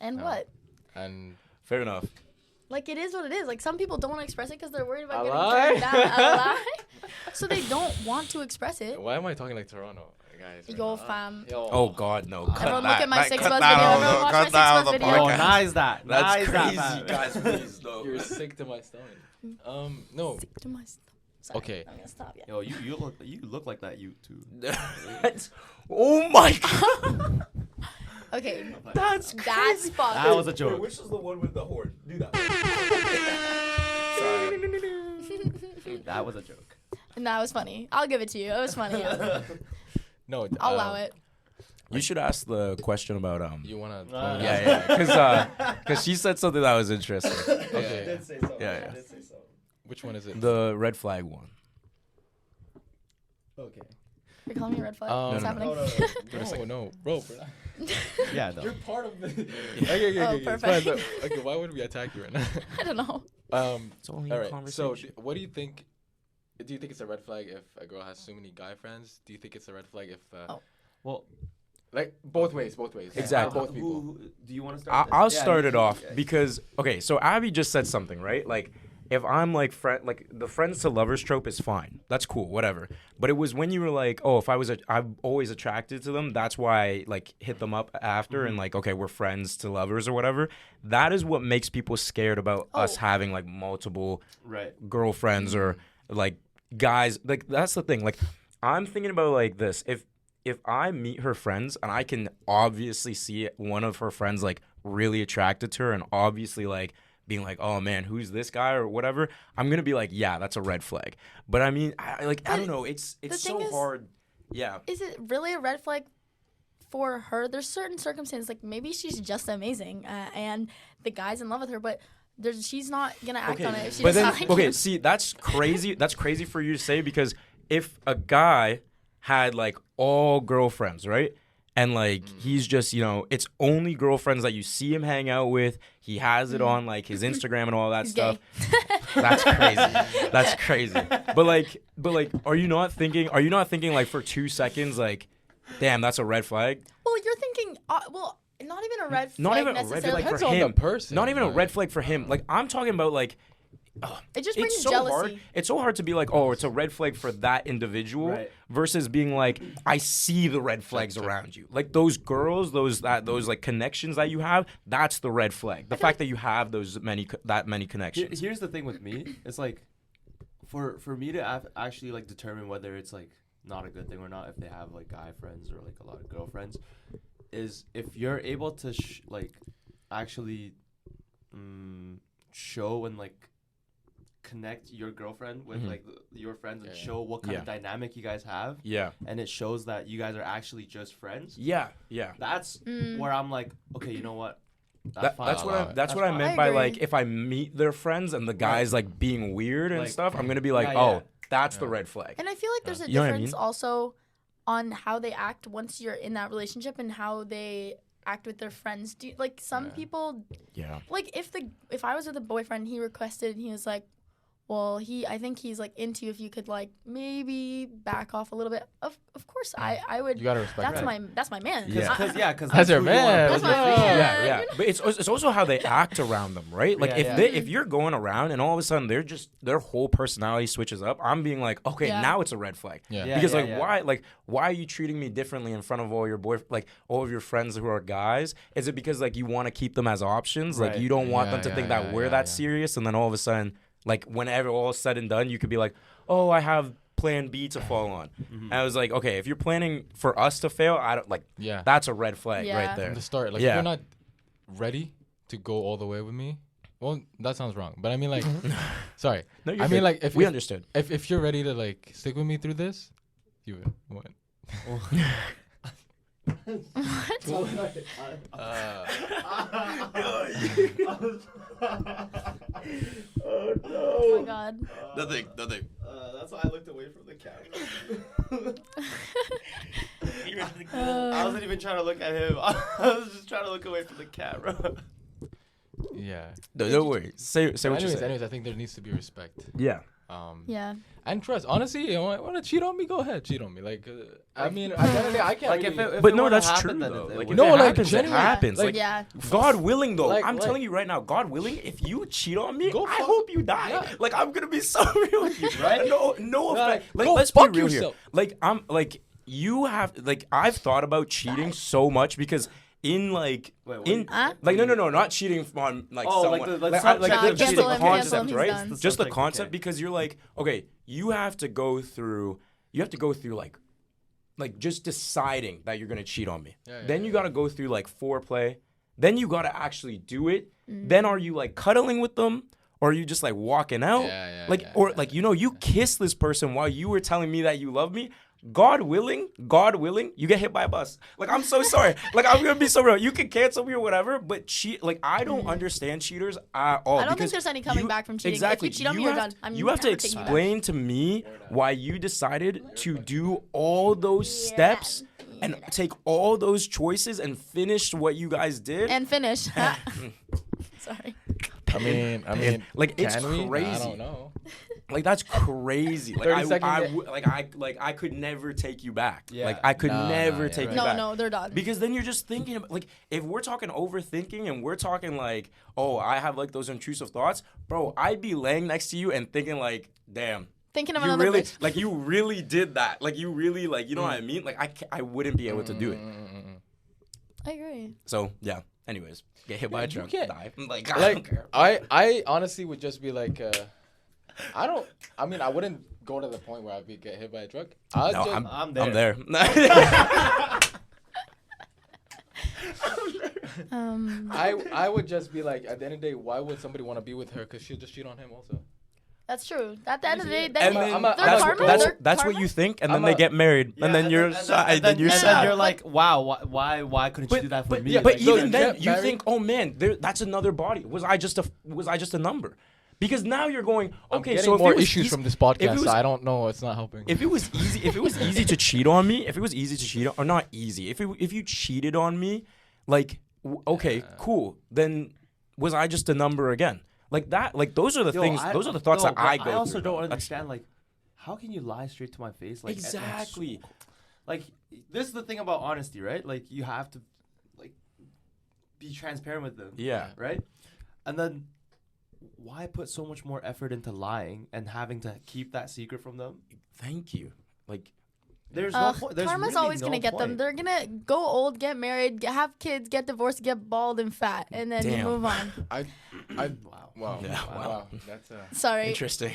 And No. what? And Fair enough. Like, it is what it is. Like, some people don't want to express it because they're worried about A getting lie? turned down. A lie? So they don't want to express it. why am I talking like Toronto, guys? right Yo, now? fam. Yo. Oh God, no! Cut Everyone that. look at my That- 6 cut months that video. out, Everyone no, watch cut my 6 that out months of the video. Oh, podcast. nice that. That's nice crazy, that, guys. Please, no. You're sick to my stomach. No. Stick to my stuff. Sorry, Okay. I'm gonna stop. Yeah. Yo, you look like that. You too. Oh my God! Okay. That's That's fucked. That was a joke. Which is the one with the horn? Do that. That was a joke. And that was funny. I'll give it to you. It was funny. Yeah. No. I'll allow it. You should ask the question about You wanna? yeah, because she said something that was interesting. Okay. did say so. Yeah, yeah. I did say so. Which one is it? The red flag one. Okay. You're calling me a red flag? What's No, happening? No, bro. Yeah, no. You're part of the. Okay. Oh, It's fine. perfect. Look, okay, why would we attack you right now? I don't know. It's only All a right. So, conversation. what do you think? Do you think it's a red flag if a girl has so many guy friends? Do you think it's a red flag if, Well, like, both ways? Exactly. Both people. do you want to start? I'll this? Yeah, start you- it off yeah. because okay, so Abby just said something, right? Like if I'm like like the friends to lovers trope is fine. That's cool, whatever. But it was when you were like, oh, if I'm always attracted to them, that's why I like hit them up after and like, okay, we're friends to lovers or whatever. That is what makes people scared about us Oh. having like multiple Right. girlfriends or like guys. Like that's the thing. Like I'm thinking about like this. If I meet her friends and I can obviously see one of her friends like really attracted to her and obviously like being like, oh man, who's this guy or whatever, I'm gonna be like, yeah, that's a red flag. But I mean, I don't know. It's the so thing is- hard. Yeah. Is it really a red flag for her? There's certain circumstances, like maybe she's just amazing and the guy's in love with her, but she's not going to act on it if she but doesn't then like okay, him. see, that's crazy. That's crazy for you to say because if a guy had like all girlfriends, right? And like he's just, it's only girlfriends that you see him hang out with. He has it on like his Instagram and all that He's stuff. gay. That's crazy. That's crazy. But like are you not thinking like for 2 seconds like damn, that's a red flag? Well, you're thinking, not even a red flag Not even a red necessarily. flag for Depends on the him. person, Not even a like- red flag for him. Like I'm talking about like It just brings it's so jealousy. hard. It's so hard to be like, oh, it's a red flag for that individual Right. versus being like, I see the red flags around you. Like those girls, those like connections that you have, that's the red flag. The fact that you have that many connections. Here's the thing with me. It's like, for me to actually like determine whether it's like not a good thing or not if they have like guy friends or like a lot of girlfriends, is if you're able to like actually show and like connect your girlfriend with like your friends and show what kind of dynamic you guys have, Yeah. and it shows that you guys are actually just friends. Yeah. Yeah. That's where I'm like, okay, you know what? That's what allow it. that's what I fine. meant I by agree. like if I meet their friends and the guys like being weird and Like, stuff, I'm gonna be like, yeah, oh, yeah. that's the red flag. And I feel like there's a You know what I difference mean? also on how they act once you're in that relationship and how they act with their friends. Like some people, Yeah. like if I was with a boyfriend, he requested, he was like, well, I think he's like into you if you could like maybe back off a little bit. Of course, I would. You gotta respect that. That's my man. Yeah. Because That's your man. That's my Yeah. man. Yeah. But it's also how they act around them, right? Like Yeah, if you're going around and all of a sudden their whole personality switches up, I'm being like, okay, Yeah. now it's a red flag. Yeah. Yeah, Because yeah, yeah. why are you treating me differently in front of all your all of your friends who are guys? Is it because like you want to keep them as options? Like Right. you don't want Yeah, them to yeah, think that yeah, we're yeah, that yeah. serious, and then all of a sudden, like whenever all is said and done, you could be like, oh, I have plan B to fall on. And I was like, okay, if you're planning for us to fail, I don't like. Yeah. That's a red flag Yeah. right there. From the start, like Yeah. if you're not ready to go all the way with me, Well, that sounds wrong. But I mean, like, sorry. No, you're I mean, good. like, if we if, understood. if you're ready to like stick with me through this, you would. What? Oh no. Oh my god. Nothing. That's why I looked away from the camera. I Uh, wasn't even trying to look at him. I was just trying to look away from the camera. Yeah. No, don't worry. Say what you Anyways, say. I think there needs to be respect. Yeah. yeah. And trust. Honestly, you want to cheat on me? Go ahead, cheat on me. Like, I mean, at the end of the day, I can't. Like really, if But it no, would've that's true happened, then though. it Like, would- if No, it like, happens, it genuinely, happens. like, Like, Yeah. God willing though, Like- I'm like- telling you right now, God willing, if you cheat on me, Go I fuck- hope you die. Yeah. Like I'm gonna be so real with you, Right? No offense. Like go let's be fuck real yourself. here. Like I'm like you have like I've thought about cheating so much because in like Wait, what in do you- Huh? like no not cheating on like Oh, like someone the- like like, subject of just cancel the him, cancel him, concept he's right done. just the Subject, concept okay. because you're like okay you have to go through like just deciding that you're gonna cheat on me. Then you gotta go through like foreplay. Then you gotta actually do it. Then are you like cuddling with them, or are you just like walking out? Like you kiss this person while you were telling me that you love me. God willing, you get hit by a bus. Like I'm so sorry. Like I'm gonna be so real. You can cancel me or whatever, but cheat. Like I don't understand cheaters at all. I don't think because there's any coming back from cheating. Exactly. If you cheat on me, you're done. I'm You have to never taking you back. explain to me why you decided to do all those steps and take all those choices and finish what you guys did. And finish. Sorry. I mean, like it's can we? crazy. I don't know. Like that's crazy. Like 30 seconds. I could never take you back. Yeah. Like I could No, never yeah, take right. you back. No, they're done. Because then you're just thinking about, like, if we're talking overthinking and we're talking like, oh, I have like those intrusive thoughts, bro, I'd be laying next to you and thinking like, damn, Thinking of you another really, bitch. like you really did that. Like you really, like, you know what I mean? Like I wouldn't be able to do it. I agree. So yeah. Anyways, get hit by a You truck, can't- die. Like I don't Like care. I honestly would just be like, I mean, I wouldn't go to the point where I'd get hit by a truck. I'd No, just, I'm I'm there. I would just be like, at the end of the day, why would somebody want to be with her? Because she'll just cheat on him also. That's true. At the end of the day, And then then they're that's- karma. They're that's what karma. you think, and then I'm they a- get married, and then you're sad. and then you're and sad. then you're like, wow, why couldn't you do that for me? yeah, But Like, even so then, get you married- think, oh man, that's another body. Was I just a number? Because now you're going, I'm okay, getting so if more it was issues easy- from this if it podcast, was- so I don't know. It's not helping. If it was easy to cheat on me, or not easy, if you cheated on me, like, okay, cool, then was I just a number again? Like that, like those are the things, those are the thoughts that I go through. I also don't That's- understand, like, how can you lie straight to my face? Like, Exactly. Like, this is the thing about honesty, right? Like, you have to, like, be transparent with them. Yeah. Right? And then, why put so much more effort into lying and having to keep that secret from them? Thank you. Like, There's no point. There's Karma's really always no gonna get them. point. They're gonna go old, get married, have kids, get divorced, get bald and fat, and then you Damn. move on. Wow. Yeah, wow. That's Sorry. interesting.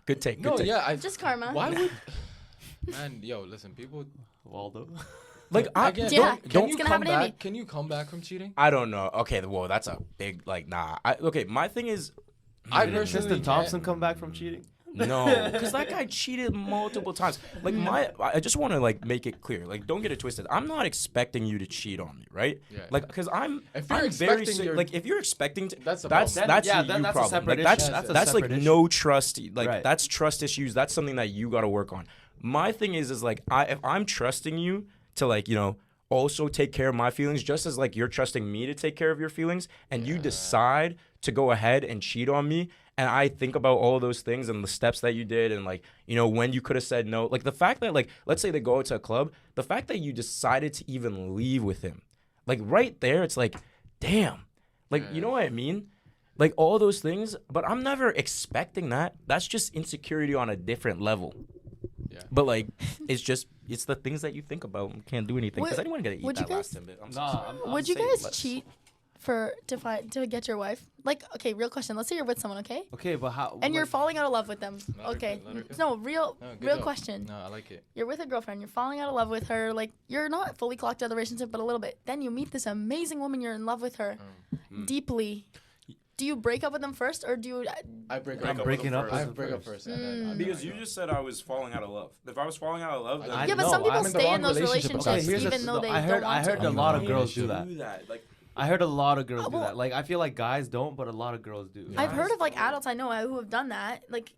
Good take. Good no, take. yeah. Just karma. Why would? Man, yo, listen, people. Waldo. Like, Again, Yeah, can it's you gonna come happen to me. back? Can you come back from cheating? I don't know. Okay, whoa, that's a big like. Nah. Okay, my thing is, I Did personally Tristan Thompson can't. come back from cheating? no, because that guy cheated multiple times. Like I just want to like make it clear. Like, don't get it twisted. I'm not expecting you to cheat on me, right? Yeah. Like, because If you're I'm very expecting your- like if you're expecting to, That's a that's problem. that's Yeah, a then you that's a problem. separate Like that's issue. That's a that's like separate no trust. Like Right. that's trust issues. That's something that you got to work on. My thing is like if I'm trusting you to like also take care of my feelings, just as like you're trusting me to take care of your feelings, and you decide to go ahead and cheat on me, and I think about all those things and the steps that you did, and like when you could have said no, like the fact that like let's say they go out to a club, the fact that you decided to even leave with him, like right there, it's like, damn, like you know what I mean, like all those things. But I'm never expecting that. That's just insecurity on a different level. Yeah. But like, it's the things that you think about and can't do anything. Because Would- anyone gonna eat would you that guys- last tidbit? I'm so Nah, sorry. I'm Would you saying guys let's- cheat to get your wife? Like, okay, real question. Let's say you're with someone, okay? Okay, but how? And you're like, falling out of love with them. Let her Okay. go, let her go. No, real No, good real job. question. No, I like it. You're with a girlfriend, you're falling out of love with her, like you're not fully clocked out of the relationship, but a little bit. Then you meet this amazing woman, you're in love with her deeply. do you break up with them first, or do you? I break I'm up. breaking up. I with break them up first. first. and then I Because break you up. just said I was falling out of love. If I was falling out of love, then I Yeah, but know, some people I'm in the stay wrong in those relationship. relationships Okay, here's the even though they I heard don't want I heard to. a lot of No, girls you do that. Like, I heard a lot of girls do well- that. Like I feel like guys don't, but a lot of girls do. I've heard of like Guys adults I know who have done that. Like,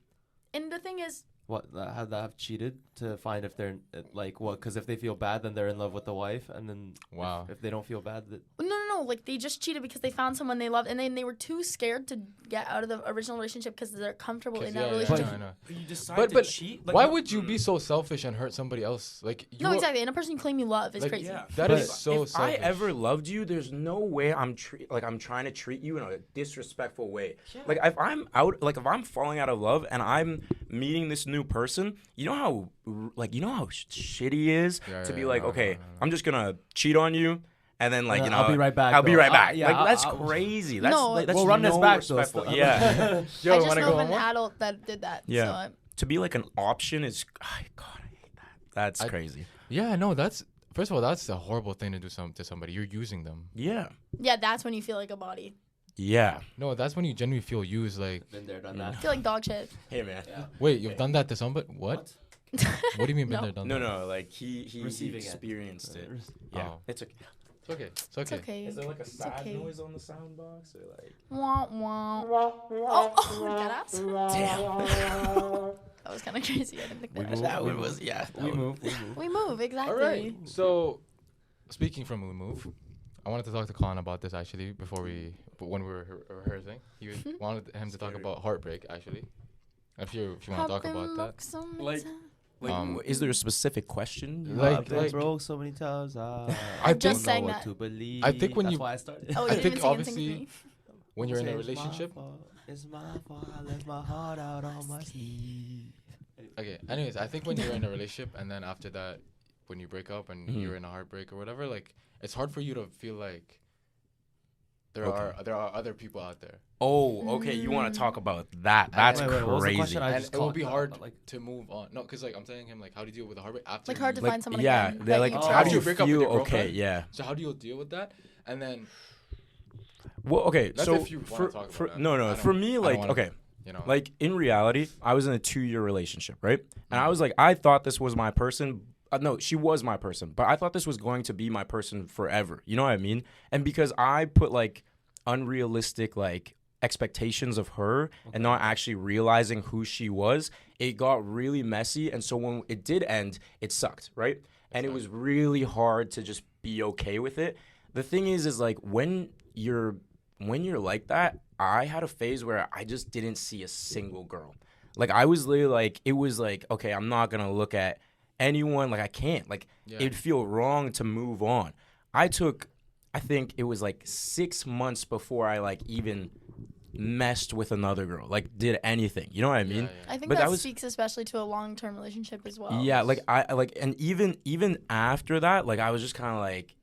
and the thing is, What have cheated to find if they're like what? Because if they feel bad, then they're in love with the wife, and then Wow. if they don't feel bad, that no, like they just cheated because they found someone they loved, and then they were too scared to get out of the original relationship because they're comfortable in that relationship. I know. you decide But to but cheat. Like, why would you be so selfish and hurt somebody else? Like you No, are- exactly. And a person you claim you love is Like, crazy. Yeah, That But is so if selfish. I ever loved you, there's no way I'm trying to treat you in a disrespectful way. Like if I'm falling out of love and I'm meeting this new person, you know how shitty he is to be like, okay, I'm just gonna cheat on you. And then And then I'll be right back, I'll be though. right back. Yeah, like that's I'll- crazy. That's No. like, that's we'll run this no back. Though, respectful. still. Yeah. Yo, I wanna just go know of home an more? adult that did that. Yeah. So I, To be like an option is, God, I hate that. That's crazy. Yeah, no, that's first of all, that's a horrible thing to do to somebody. You're using them. Yeah. yeah, that's when you feel like a body. Yeah. No, that's when you genuinely feel used. Like, been there, done I that. feel like dog shit. Hey man. Yeah. wait, you've done that to somebody? What? What do you mean been No. there, done No, that? no, like he Receiving it. experienced it. Yeah. Oh. It's okay. It's okay. It's It's okay. okay. Is there like a sad okay. noise on the sound box or like? Wah, wah. Oh, dead ass. Damn. That was kind of crazy. I didn't think We that. move. That one was yeah. We move. We move exactly. All right. So, speaking from we move, I wanted to talk to Colin about this actually when we were rehearsing. He wanted him to talk about Heartbreak actually. If you want to talk about that. Like, is there a specific question? Like- I've been broke so many times. I I think- just don't know sang what that. to believe. I think when That's you- why I started. Oh, I you think didn't sing obviously- me. When you're in a Say it's my relationship. fault, it's my fault. I left my heart out on my sleeve. Okay. Anyways, I think when you're in a relationship and then after that, when you break up and Mhm. you're in a heartbreak or whatever, like it's hard for you to feel like there Okay. are other people out there, Oh, okay. You want to talk about that? That's Wait, what was the crazy. question? I and just it will caught be that, hard but, like, to move on. No, because like I'm telling him like, how do you deal with the heartbreak after? Like hard to you- find someone yeah, again. they're that like, you Oh. how do trust. you break up with feel? your Okay, girlfriend? yeah. So how do you deal with that? And then Well, okay. That's So if you wanna for talk about for it. I no, don't- for me, I don't like, wanna- okay, you know, like in reality, I was in a 2-year relationship, right? And I was like, I thought this was my person. No, she was my person, but I thought this was going to be my person forever. You know what I mean? And because I put like unrealistic like expectations of her and not actually realizing who she was, it got really messy. And so when it did end, it sucked, right? And it was really hard to just be okay with it. The thing is like when you're like that, I had a phase where I just didn't see a single girl. Like I was literally like, it was like, okay, I'm not gonna look at anyone. Like I can't. Like Yeah. it'd feel wrong to move on. I think it was like 6 months before I like even messed with another girl, like did anything. You know what I mean? I think But that that was- speaks especially to a long-term relationship as well. Yeah, like I like, and even after that, like I was just kind of like,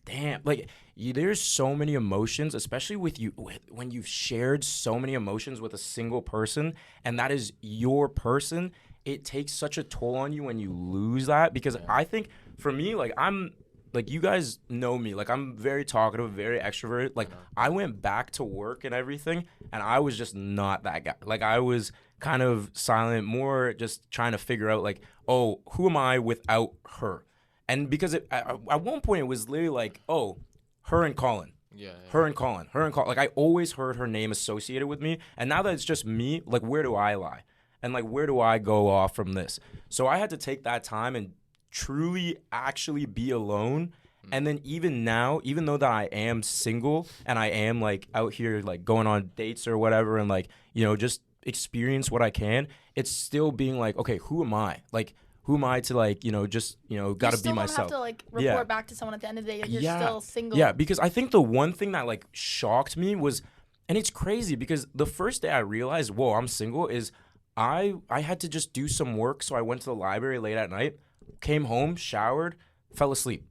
damn, like there's so many emotions, especially when you've shared so many emotions with a single person, and that is your person. It takes such a toll on you when you lose that, because I think for me, like I'm. Like, you guys know me. Like, I'm very talkative, very extroverted. Like, I went back to work and everything, and I was just not that guy. Like, I was kind of silent, more just trying to figure out, like, oh, who am I without her? And because at one point, it was literally like, oh, her and Colin. yeah. Her and Colin. Like, I always heard her name associated with me. And now that it's just me, like, where do I lie? And, like, where do I go off from this? So I had to take that time and truly actually be alone. And then even now, even though that I am single and I am like out here like going on dates or whatever and like, you know, just experience what I can, it's still being like, okay, who am I? Like, who am I to like, you know, just, you know, gotta be myself. You still don't have to like report Yeah. back to someone at the end of the day. You're Yeah. still single. Yeah, because I think the one thing that like shocked me was, and it's crazy because the first day I realized, whoa, I'm single, is I had to just do some work. So I went to the library late at night, came home, showered, fell asleep.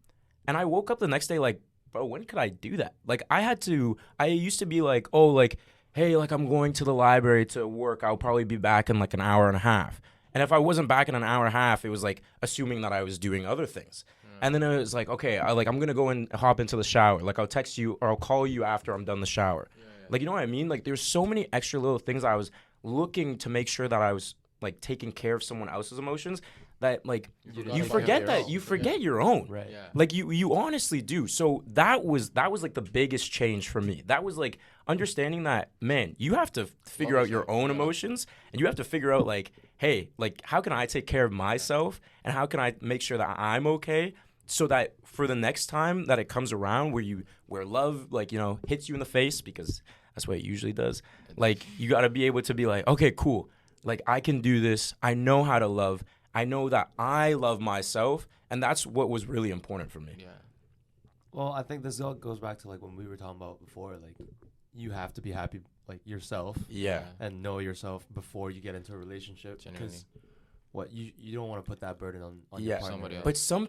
And I woke up the next day like, bro, when could I do that? Like I used to be like, oh, like, hey, like I'm going to the library to work. I'll probably be back in like an hour and a half. And if I wasn't back in an hour and a half, it was like assuming that I was doing other things. And then it was like, okay, I'm going to go and hop into the shower. Like I'll text you or I'll call you after I'm done the shower. Like, you know what I mean? Like, there's so many extra little things I was looking to make sure that I was like taking care of someone else's emotions that like you forget that you forget your own. Right. Yeah. Like you honestly do. So that was like the biggest change for me. That was like understanding that, man, you have to figure out your own emotions, and you have to figure out like, hey, like how can I take care of myself, and how can I make sure that I'm okay, so that for the next time that it comes around where love like, you know, hits you in the face, because that's what it usually does. Like you got to be able to be like, okay, cool. Like I can do this. I know how to love. I know that I love myself, and that's what was really important for me. Yeah. Well, I think this all goes back to like when we were talking about before, like you have to be happy like yourself Yeah. and know yourself before you get into a relationship. Genuinely. Because what you don't want to put that burden on your Yeah. partner. Somebody else. But some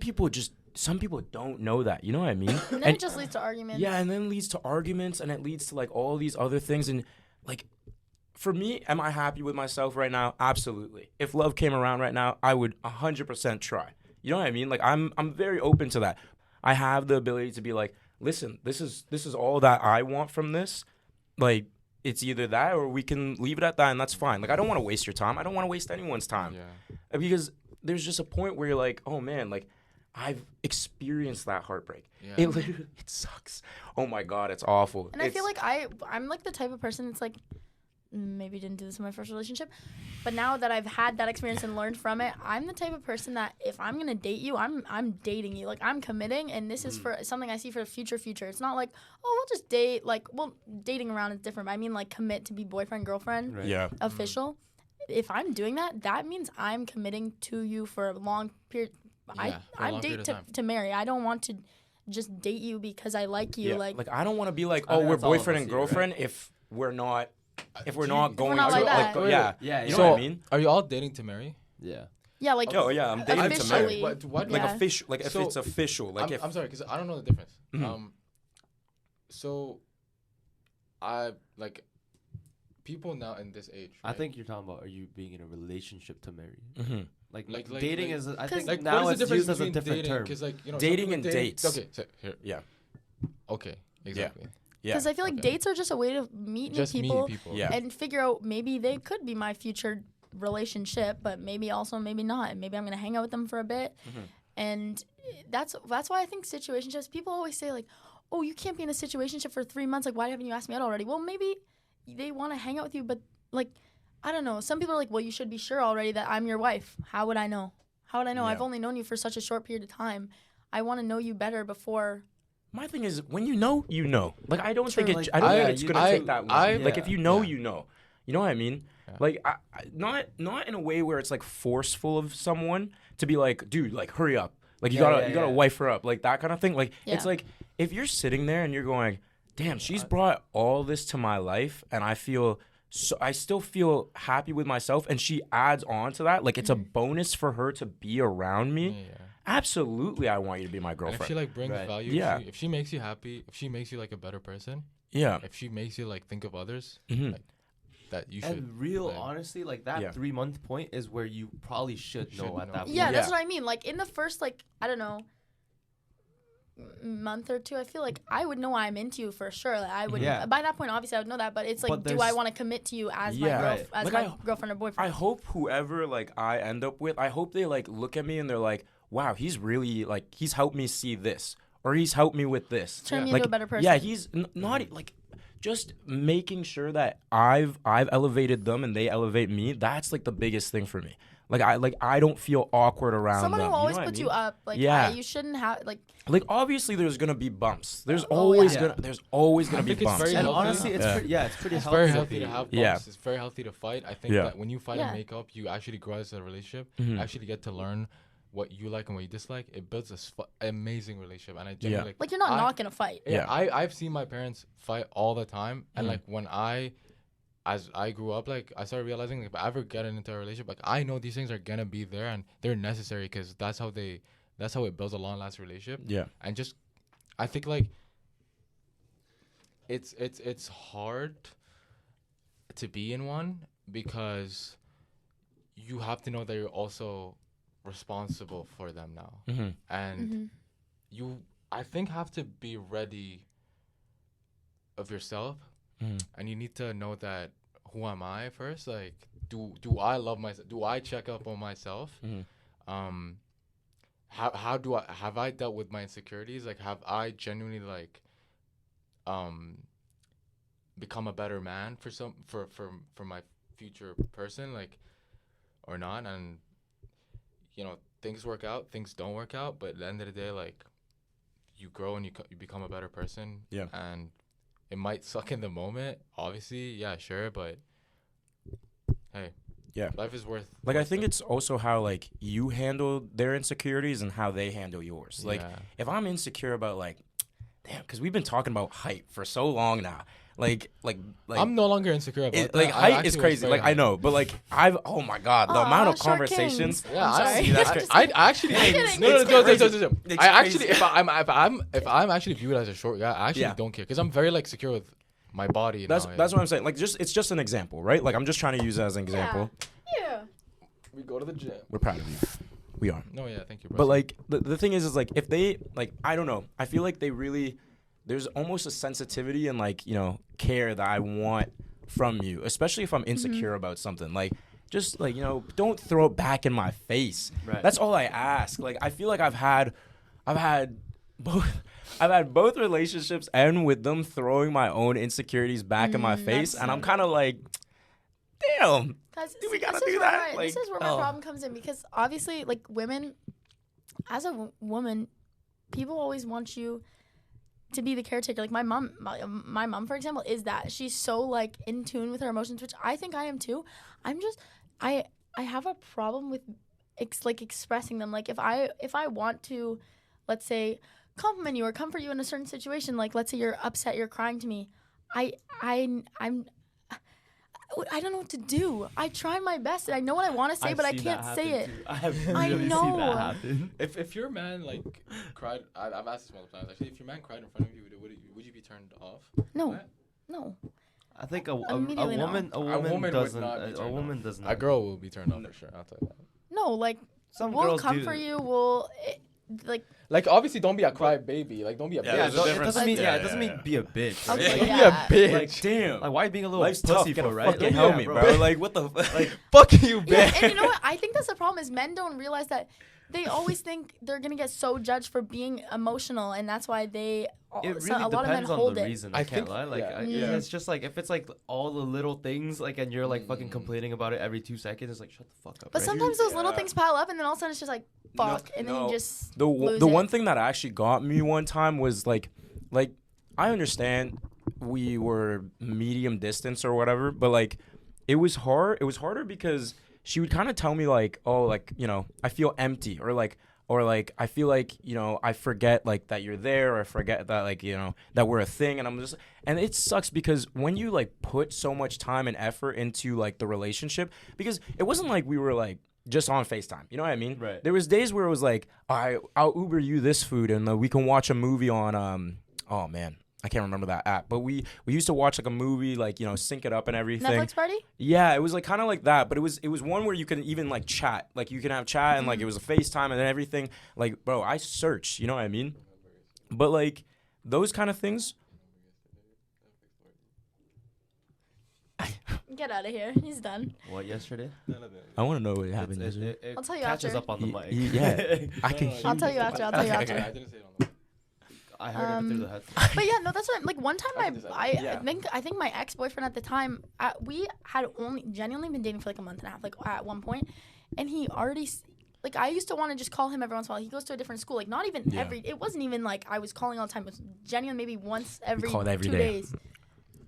people don't know that. You know what I mean? And then it just leads to arguments. Yeah, and then leads to arguments, and it leads to like all these other things. And like, for me, am I happy with myself right now? Absolutely. If love came around right now, I would 100% try. You know what I mean? Like I'm very open to that. I have the ability to be like, listen, this is all that I want from this. Like it's either that or we can leave it at that, and that's fine. Like I don't want to waste your time. I don't want to waste anyone's time. Yeah. Because there's just a point where you're like, oh man, like I've experienced that heartbreak. Yeah. It sucks. Oh my God, it's awful. And I feel like I'm like the type of person that's like, maybe didn't do this in my first relationship, but now that I've had that experience and learned from it, I'm the type of person that if I'm gonna date you, I'm dating you. Like I'm committing, and this is for something I see for the future. It's not like, oh, we'll just date. Like, well, dating around is different, but I mean like commit to be boyfriend, girlfriend, Right. Yeah. official. If I'm doing that, that means I'm committing to you for a long period. Yeah, for a I long date period of time. to marry. I don't want to just date you because I like you. Yeah. Like I don't want to be like, I oh, think we're that's all of boyfriend us and here, right? girlfriend if we're not going not through like that. yeah. Yeah. You know So, what I mean? are you all dating to marry? Yeah. yeah, like Oh yeah, I'm dating to officially. marry. What? Like Yeah. official, like if So, it's official, like if I'm sorry, because I don't know the difference. Mhm. So, I like people now in this age. I right? think you're talking about are you being in a relationship to marry? Mhm. Like Like- dating like- is I 'Cause- think like now what it's is the difference used as a between different dating? term. Because like you know, some Dating people and date- dates. Okay, so here. Yeah. Okay, exactly. Yeah. Because I feel like Okay. dates are just a way to meet new Just people, meeting people. Yeah. and figure out maybe they could be my future relationship, but maybe also maybe not. And maybe I'm gonna hang out with them for a bit, Mhm. and that's why I think situationships. People always say like, "Oh, you can't be in a situationship for 3 months. Like, why haven't you asked me out already?" Well, maybe they want to hang out with you, but like, I don't know. Some people are like, "Well, you should be sure already that I'm your wife." How would I know? How would I know? Yeah. I've only known you for such a short period of time. I want to know you better before. My thing is, when you know, you know. Like I don't think True. it. Like, I don't I- think it's gonna I- take that long. I- Like if you know, Yeah. you know. You know what I mean? Yeah. Like not in a way where it's like forceful of someone to be like, dude, like hurry up. Like you Yeah, gotta yeah. wife her up. Like that kind of thing. Like it's Yeah. like if you're sitting there and you're going, damn, she's brought all this to my life, and I still feel happy with myself, and she adds on to that. Like it's a bonus for her to be around me. Yeah. Absolutely, I want you to be my And if girlfriend. she like brings Right. value, Yeah. if she makes you happy, if she makes you like a better person, yeah. if she makes you like think of others, Mhm. like, that you should. And real, like- honestly, like that Yeah. 3-month point is where you probably should know Should at know. that point. Yeah, that's Yeah. what I mean. Like in the first, like I don't know, month or two, I feel like I would know I'm into you for sure. Like, I would. Yeah. By that point, obviously, I would know that. But it's like, But do I there's- want to commit to you as Yeah. my Right. as Like, my girlfriend or boyfriend? I hope whoever like I end up with, I hope they like look at me and they're like, wow, he's really like he's helped me see this, or he's helped me with this. Turn me Like, into a better person. Yeah, he's not like just making sure that I've elevated them and they elevate me. That's like the biggest thing for me. Like I don't feel awkward around Someone them. who always you know what I puts mean? you up. Like Yeah. you shouldn't have like. Like obviously there's gonna be bumps. There's Oh, always yeah. gonna be think it's bumps. very And healthy. honestly, it's Yeah. pretty It's healthy. very to healthy be- to have bumps. Yeah. It's very healthy to fight. I think Yeah. that when you fight Yeah. and make up, you actually grow as a relationship. Mhm. You actually get to learn what you like and what you dislike. It builds an amazing relationship. And I Yeah. genuinely Like you're not I- not gonna fight. Yeah. I've seen my parents fight all the time, and Mhm. like when as I grew up, like I started realizing, like, if I ever get into a relationship, like I know these things are gonna be there and they're necessary because that's how it builds a long lasting relationship. Yeah. And just I think like it's hard to be in one because you have to know that you're also responsible for them now, Mm-hmm. and Mhm. you I think have to be ready of yourself and you need to know that who am I first? Like, do I love myself? Do I check up on myself? How do I have I dealt with my insecurities? Like, have I genuinely like become a better man for my future person, like, or not? And things work out, things don't work out, but at the end of the day, like, you grow and you become a better person. Yeah. And it might suck in the moment, obviously, yeah, sure, but hey, yeah, life is worth. Like, I think it's also how, like, you handle their insecurities and how they handle yours. Like, if I'm insecure about, like, damn, because we've been talking about height for so long now. Like I'm no longer insecure about it, that. like, height is crazy. Like, I know, but, like, oh my God, the amount of short conversations. kings. Yeah, I'm I sorry. actually no. It's I actually, crazy. if I'm actually viewed as a short guy, I actually don't care, because I'm very, like, secure with my body. That's what I'm saying. Like, it's just an example, right? Like, I'm just trying to use it as an example. Yeah. We go to the gym. We're proud of you. We are. No, yeah, thank you, bro. But, like, the thing is like, if they, like, I don't know, I feel like they really, there's almost a sensitivity and, like, care that I want from you, especially if I'm insecure about something. Like, just, like, don't throw it back in my face. Right. That's all I ask. Like, I feel like I've had both relationships end with them throwing my own insecurities back in my face, and I'm kind of like, damn. Do we gotta do that? This is where my problem comes in, because obviously, like, women, as a woman, people always want you to be the caretaker. Like, my mom, for example, is that she's so, like, in tune with her emotions, which I think I am too. I'm just, I have a problem with expressing them. Like, if I want to, let's say, compliment you or comfort you in a certain situation, like, let's say you're upset, you're crying to me, I don't know what to do. I try my best, and I know what I want to say, but I can't say it. I know. Seen that happen. If your man, like, cried, I've asked this multiple times actually. If your man cried in front of you, would you be turned off? No, what? No. I think a Immediately no. woman would doesn't. not be turned A woman off. does not. A girl will be turned off for sure. I'll tell you that. No, like, Some we'll girls comfort do. you. We'll Like, obviously, don't be a cry baby. Like, don't be a Yeah, bitch. there's a it difference. doesn't mean Yeah, it doesn't yeah, mean yeah. be a bitch. Right? Okay, Like, yeah. Be a bitch. Like, damn. like, why being a little Life's tough. pussyful, Gotta right? fucking Like, help yeah, me, bro. Like, what the like? Fuck you, Yeah, bitch. and you know what? I think that's the problem, is men don't realize that they always think they're gonna get so judged for being emotional, and that's why they. It really a lot of men depends on hold the it. reason. I I can't think- lie. Like, yeah. it's just like, if it's like all the little things, like, and you're like fucking complaining about it every 2 seconds, it's like, shut the fuck up. But right? sometimes those little things pile up, and then all of a sudden it's just like, fuck, and then no. you just The lose one it. thing that actually got me one time was like I understand we were medium distance or whatever, but like it was hard. It was harder because she would kind of tell me like, oh, like, I feel empty, or like I feel like, I forget like that you're there, or I forget that like, that we're a thing. And it sucks because when you like put so much time and effort into like the relationship, because it wasn't like we were like just on FaceTime. You know what I mean? Right. There was days where it was like, I'll Uber you this food, and we can watch a movie on, oh man, I can't remember that app, but we used to watch like a movie, like, sync it up and everything. Netflix party. Yeah, it was like kind of like that, but it was one where you can even like chat, like you can have chat, and like it was a FaceTime and then everything. Like, bro, I searched, you know what I mean? But like those kind of things. Get out of here. He's done. What, yesterday? I want to know what happened yesterday. It I'll tell you catches after. up on the mic. Yeah, I can. I'll tell you after. I'll tell you after. I didn't say it on the I heard it through the headphones. But yeah, no, that's what. Like, one time, Yeah. I think my ex-boyfriend at the time, we had only genuinely been dating for like a month and a half, like at one point, and he already. Like, I used to want to just call him every once in a while. He goes to a different school. Like, not even Yeah. it wasn't even like I was calling all the time. It was genuinely maybe once every called every 2 day. days.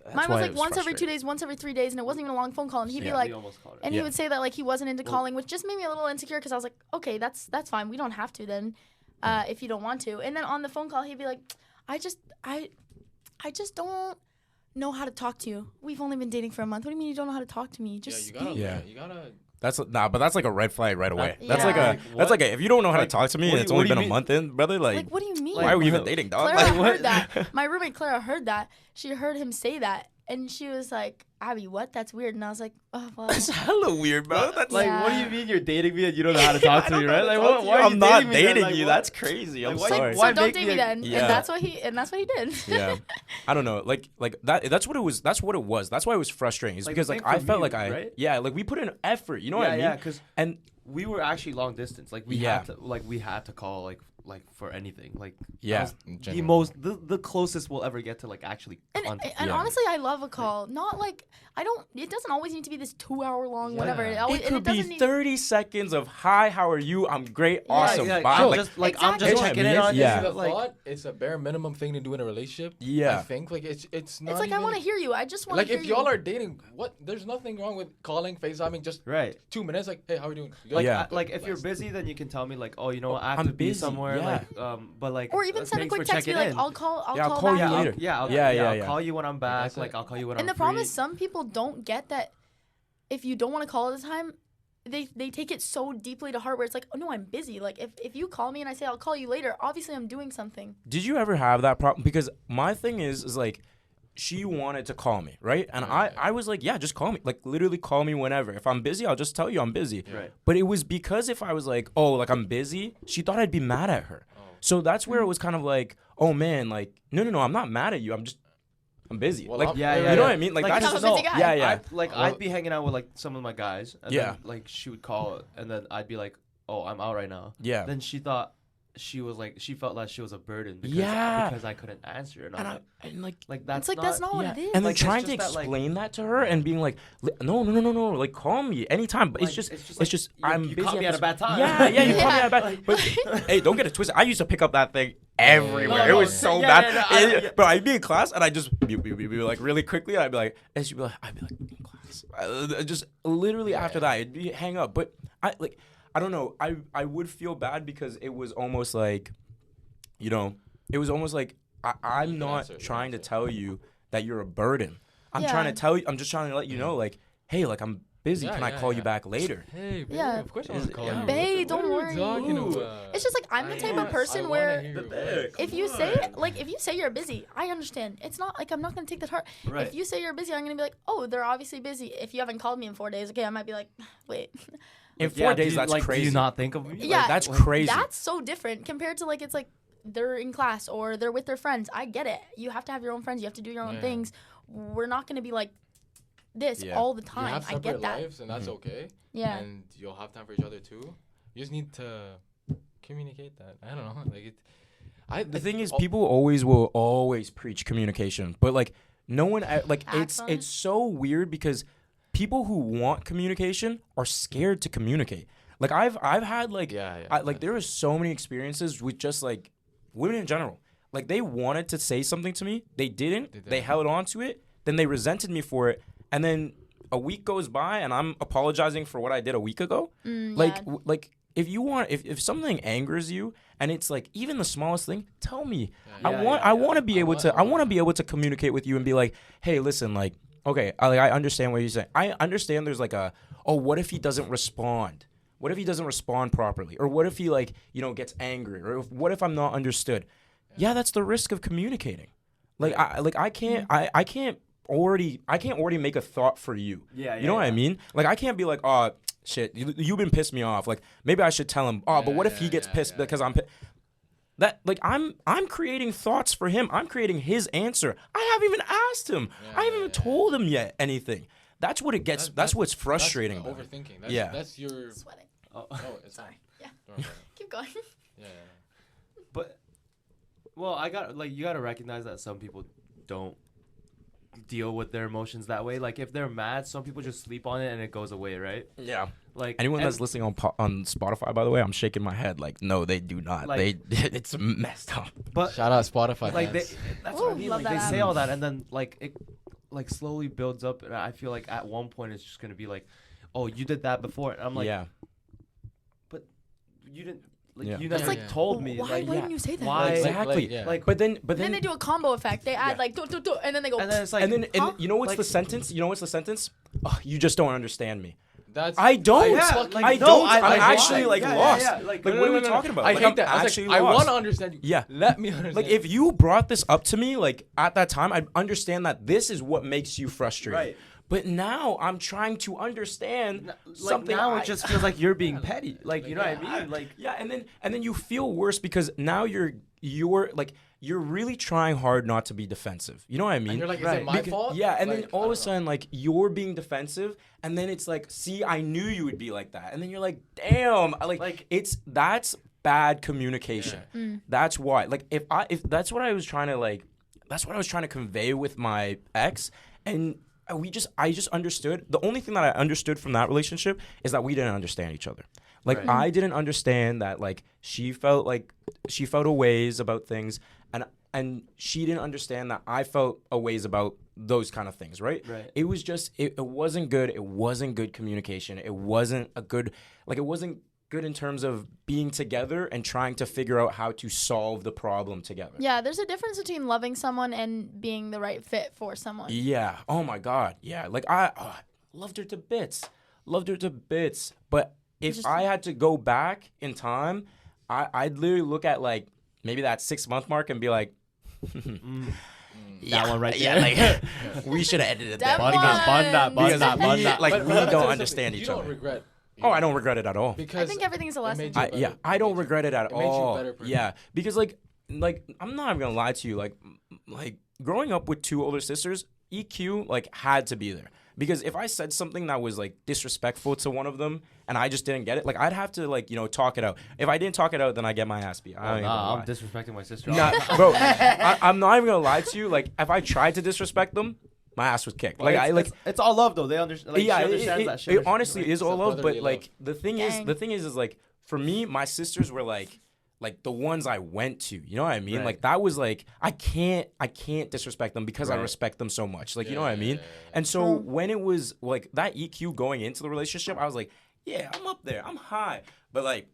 That's Mine why was it like once every 2 frustrating. days, once every 3 days, and it wasn't even a long phone call. And he'd be Yeah. like, We almost called it. and Yeah. he would say that like he wasn't into calling, which just made me a little insecure, because I was like, okay, that's fine. We don't have to then, if you don't want to. And then on the phone call, he'd be like, I just don't know how to talk to you. We've only been dating for a month. What do you mean you don't know how to talk to me? Just you gotta, speak. Yeah. you gotta. But that's like a red flag right away. That- That's Yeah. like if you don't know how to Like, talk to me what and do it's you- only what do been you a month in, brother, like Like, what do you mean? why are we even Bro. dating, dog? Clara Like, heard that. My roommate Clara heard that. She heard him say that, And she was like, Abby, what? That's weird. And I was like, oh, well. That's hella weird, bro. That's Like, Yeah. what do you mean you're dating me and you don't know how to talk to me, right? Like, Talk to why you. are you I'm not dating me then? dating Like, you. what? That's crazy. I'm Like, why- sorry. why So don't make date me me a- then. Yeah. And that's what he did. Yeah, I don't know. Like that. That's what it was. That's what it was. That's why it was frustrating. Is Like, because same like I for felt me, like I right? yeah like we put in effort. You know what I mean? Yeah, because And we were actually long distance. Like we Yeah. had to call like for anything. Like Yeah. that was the Genuinely. the closest we'll ever get to like actually And contact. and Yeah. honestly, I love a call. Not like I don't. It doesn't always need to be this 2-hour long whatever. Yeah. It, always, it and could be doesn't need, 30 seconds of hi, how are you? I'm great, Yeah. awesome, Yeah, bye. I'm Like, just like I'm Exactly. just You know what I checking mean? in on Yeah. you. The Like, thought it's a bare minimum thing to do in a relationship. Yeah. I think like it's not. It's like I even- want to hear you. I just want to Like hear if you. y'all are dating, what? There's nothing wrong with calling, FaceTiming, just right. 2 minutes. Like, hey, how are you doing? You Like, good? Yeah. like if you're busy, then you can tell me like, oh, you know what, I have I'm to be busy, somewhere. yeah. Like, but like, or even send a thanks quick for text. Be checking like, in. I'll call. Yeah, I'll I'll call back you up. later. Yeah, Yeah, I'll yeah. call you when I'm back. That's Like it. I'll call you when And I'm the problem free. is, some people don't get that. If you don't want to call all the time, they take it so deeply to heart where it's like, oh no, I'm busy. Like if you call me and I say I'll call you later, obviously I'm doing something. did you ever have that problem? Because my thing is like, she wanted to call me, right? And I was like, yeah, just call me. Like, literally call me whenever. If I'm busy, I'll just tell you I'm busy. Right. But it was because if I was like, oh, like I'm busy, she thought I'd be mad at her. So that's where it was kind of like, oh man, like, no, I'm not mad at you. I'm busy. Well, like, I'm- Yeah, you yeah, know yeah. what I mean? Like, Like, that's I'm a just, busy guy. yeah, yeah. I'd be hanging out with like some of my guys, and Yeah. then like she would call, and then I'd be like, oh, I'm out right now. Yeah. Then she thought she felt like she was a burden because Yeah. because I couldn't answer, and I'm And, like, and like, that's That's not what yeah. it is. And then Like, it's trying to just that, like- explain that to her and being like, no, like call me anytime. But it's Like, just you- I'm you busy. caught me at a this- bad time. Yeah, you caught me Yeah. at a bad. But hey, don't get it twisted. I used to pick up that thing everywhere. No, It no, was yeah. so Yeah, bad. yeah, no, And- Bro, I'd be in class and I just be like really quickly. I'd be like, and she'd be like, I'd be like in class. Just literally after that, it'd be hang up. But I don't know. I would feel bad because it was almost like, you know, it was almost like I'm can not answer, you can trying to answer. tell you that you're a burden. I'm Yeah. trying to tell you. I'm just trying to let you know, like, hey, like I'm busy. Yeah, Can I yeah, call you yeah. back later? Hey, babe, Yeah. of course I Is want to it- call yeah. you. Babe, What don't are you worry. talking Ooh. about? It's just like I'm the type of person I where wanna hear The your bag. words. if you Come say on. like if you say you're busy, I understand. It's not like I'm not gonna take that hard. Right. If you say you're busy, I'm gonna be like, oh, they're obviously busy. If you haven't called me in 4 days, okay, I might be like, wait. In Yeah, 4 do days, you, that's like, crazy. Do you not think of me? Yeah, that's like, crazy. That's so different compared to like it's like they're in class or they're with their friends. I get it. You have to have your own friends. You have to do your own Yeah. things. We're not gonna be like this Yeah. all the You time. have I separate get that. lives, and that's okay. Yeah. And you'll have time for each other too. You just need to communicate that. I don't know. Like it. The thing is, oh, people will always preach communication, but like no one like Acts on it's it. so weird because people who want communication are scared to communicate. Like I've had like Yeah. like there are so many experiences with just like women in general. Like they wanted to say something to me, they didn't. They They didn't. held on to it, then they resented me for it, and then a week goes by and I'm apologizing for what I did a week ago. Like Yeah. like if you want if something angers you and it's like even the smallest thing, tell me. Yeah, I want to be able to I want to yeah. be able to communicate with you and be like, "Hey, listen, like okay, I understand what you're saying. I understand there's like a what if he doesn't respond? What if he doesn't respond properly? Or what if he like, gets angry? Or what if I'm not understood?" Yeah, that's the risk of communicating. Like I can't already make a thought for you. Yeah, You know what I mean? Like I can't be like, "Oh, shit, you've been pissed me off. Like maybe I should tell him. Oh, but what if he gets pissed because I'm that like I'm creating thoughts for him. I'm creating his answer. I haven't even asked him. I haven't even told him yet anything. That's what it gets. That's what's frustrating That's about it. overthinking. That's, Yeah. That's your. Sweating. Oh, Oh, it's Sorry. Yeah. Don't worry about it. Keep going. Yeah. but well, you gotta recognize that some people don't deal with their emotions that way. Like if they're mad, some people just sleep on it and it goes away, right? Yeah. Like Anyone and- that's listening on Spotify, by the way, I'm shaking my head. Like, no, they do not. Like- It's messed up. but Shout out Spotify. like they, fans. that's Ooh, what I mean. love Like they that say app. all that and then like it like slowly builds up, and I feel like at one point it's just gonna be like, oh, you did that before. And I'm like, yeah. you didn't. Like Yeah. you It's never like, told me. Why like, wouldn't you say that? why- Exactly. yeah. Like, But then Then they do a combo effect. They add Yeah. like and then they go. and then it's like, and then Huh? you know what's Like- the sentence? You know what's the sentence? Oh, you just don't understand me. That's I don't. I don't. I I'm actually like lost. Like, Like, what are we talking about? I Like, hate I'm that. I was actually like, I lost. want to understand you. Yeah. Let me understand. Like, if you brought this up to me, like, at that time, I'd understand that this is what makes you frustrated. Right. But now I'm trying to understand like something. now it just feels like you're being petty. Like, you know yeah, what I mean? Like, Yeah, and then you feel worse because now you're like you're really trying hard not to be defensive. You know what I mean? And you're like, is Right. it my fault? Yeah, and Like, then all of I a sudden, like, you're being defensive, and then it's like, see, I knew you would be like that, and then you're like, damn, like that's bad communication. That's why, like, if that's what I was trying to convey with my ex, and I just understood. The only thing that I understood from that relationship is that we didn't understand each other. Like, Right. I didn't understand that, like, she felt a ways about things, and she didn't understand that I felt a ways about those kind of things, right? Right. It was just, it wasn't good. It wasn't good communication. It wasn't good in terms of being together and trying to figure out how to solve the problem together. Yeah, there's a difference between loving someone and being the right fit for someone. Yeah. Oh my God. Yeah. Like, I loved her to bits. But if I had to go back in time, I'd literally look at, like, maybe that 6-month mark and be like, that one right yeah, there. like, we should have edited That that. one. Because we, like, But we let me tell don't you understand something. each You other. don't regret. Oh, I don't regret it at all. Because I think everything's a it lesson. made you better. I don't regret it at It made you a all. better person. Yeah, because like I'm not even gonna lie to you. Like growing up with 2 older sisters, EQ like had to be there. Because if I said something that was like disrespectful to one of them and I just didn't get it, like I'd have to like talk it out. If I didn't talk it out, then I get my ass beat. I don't even Nah, lie. I'm disrespecting my sister. Nah, bro, I'm not even gonna lie to you. Like if I tried to disrespect them, my ass was kicked. Like it's all love though. They understand. Like, yeah, she understands that shit. it honestly is all love. But brotherly like love. the thing is like for me, my sisters were like the ones I went to. You know what I mean? Right. Like that was like I can't disrespect them because I Right. respect them so much. Like you know what I Yeah, mean? yeah, yeah. And so when it was like that EQ going into the relationship, I was like, yeah, I'm up there, I'm high. But like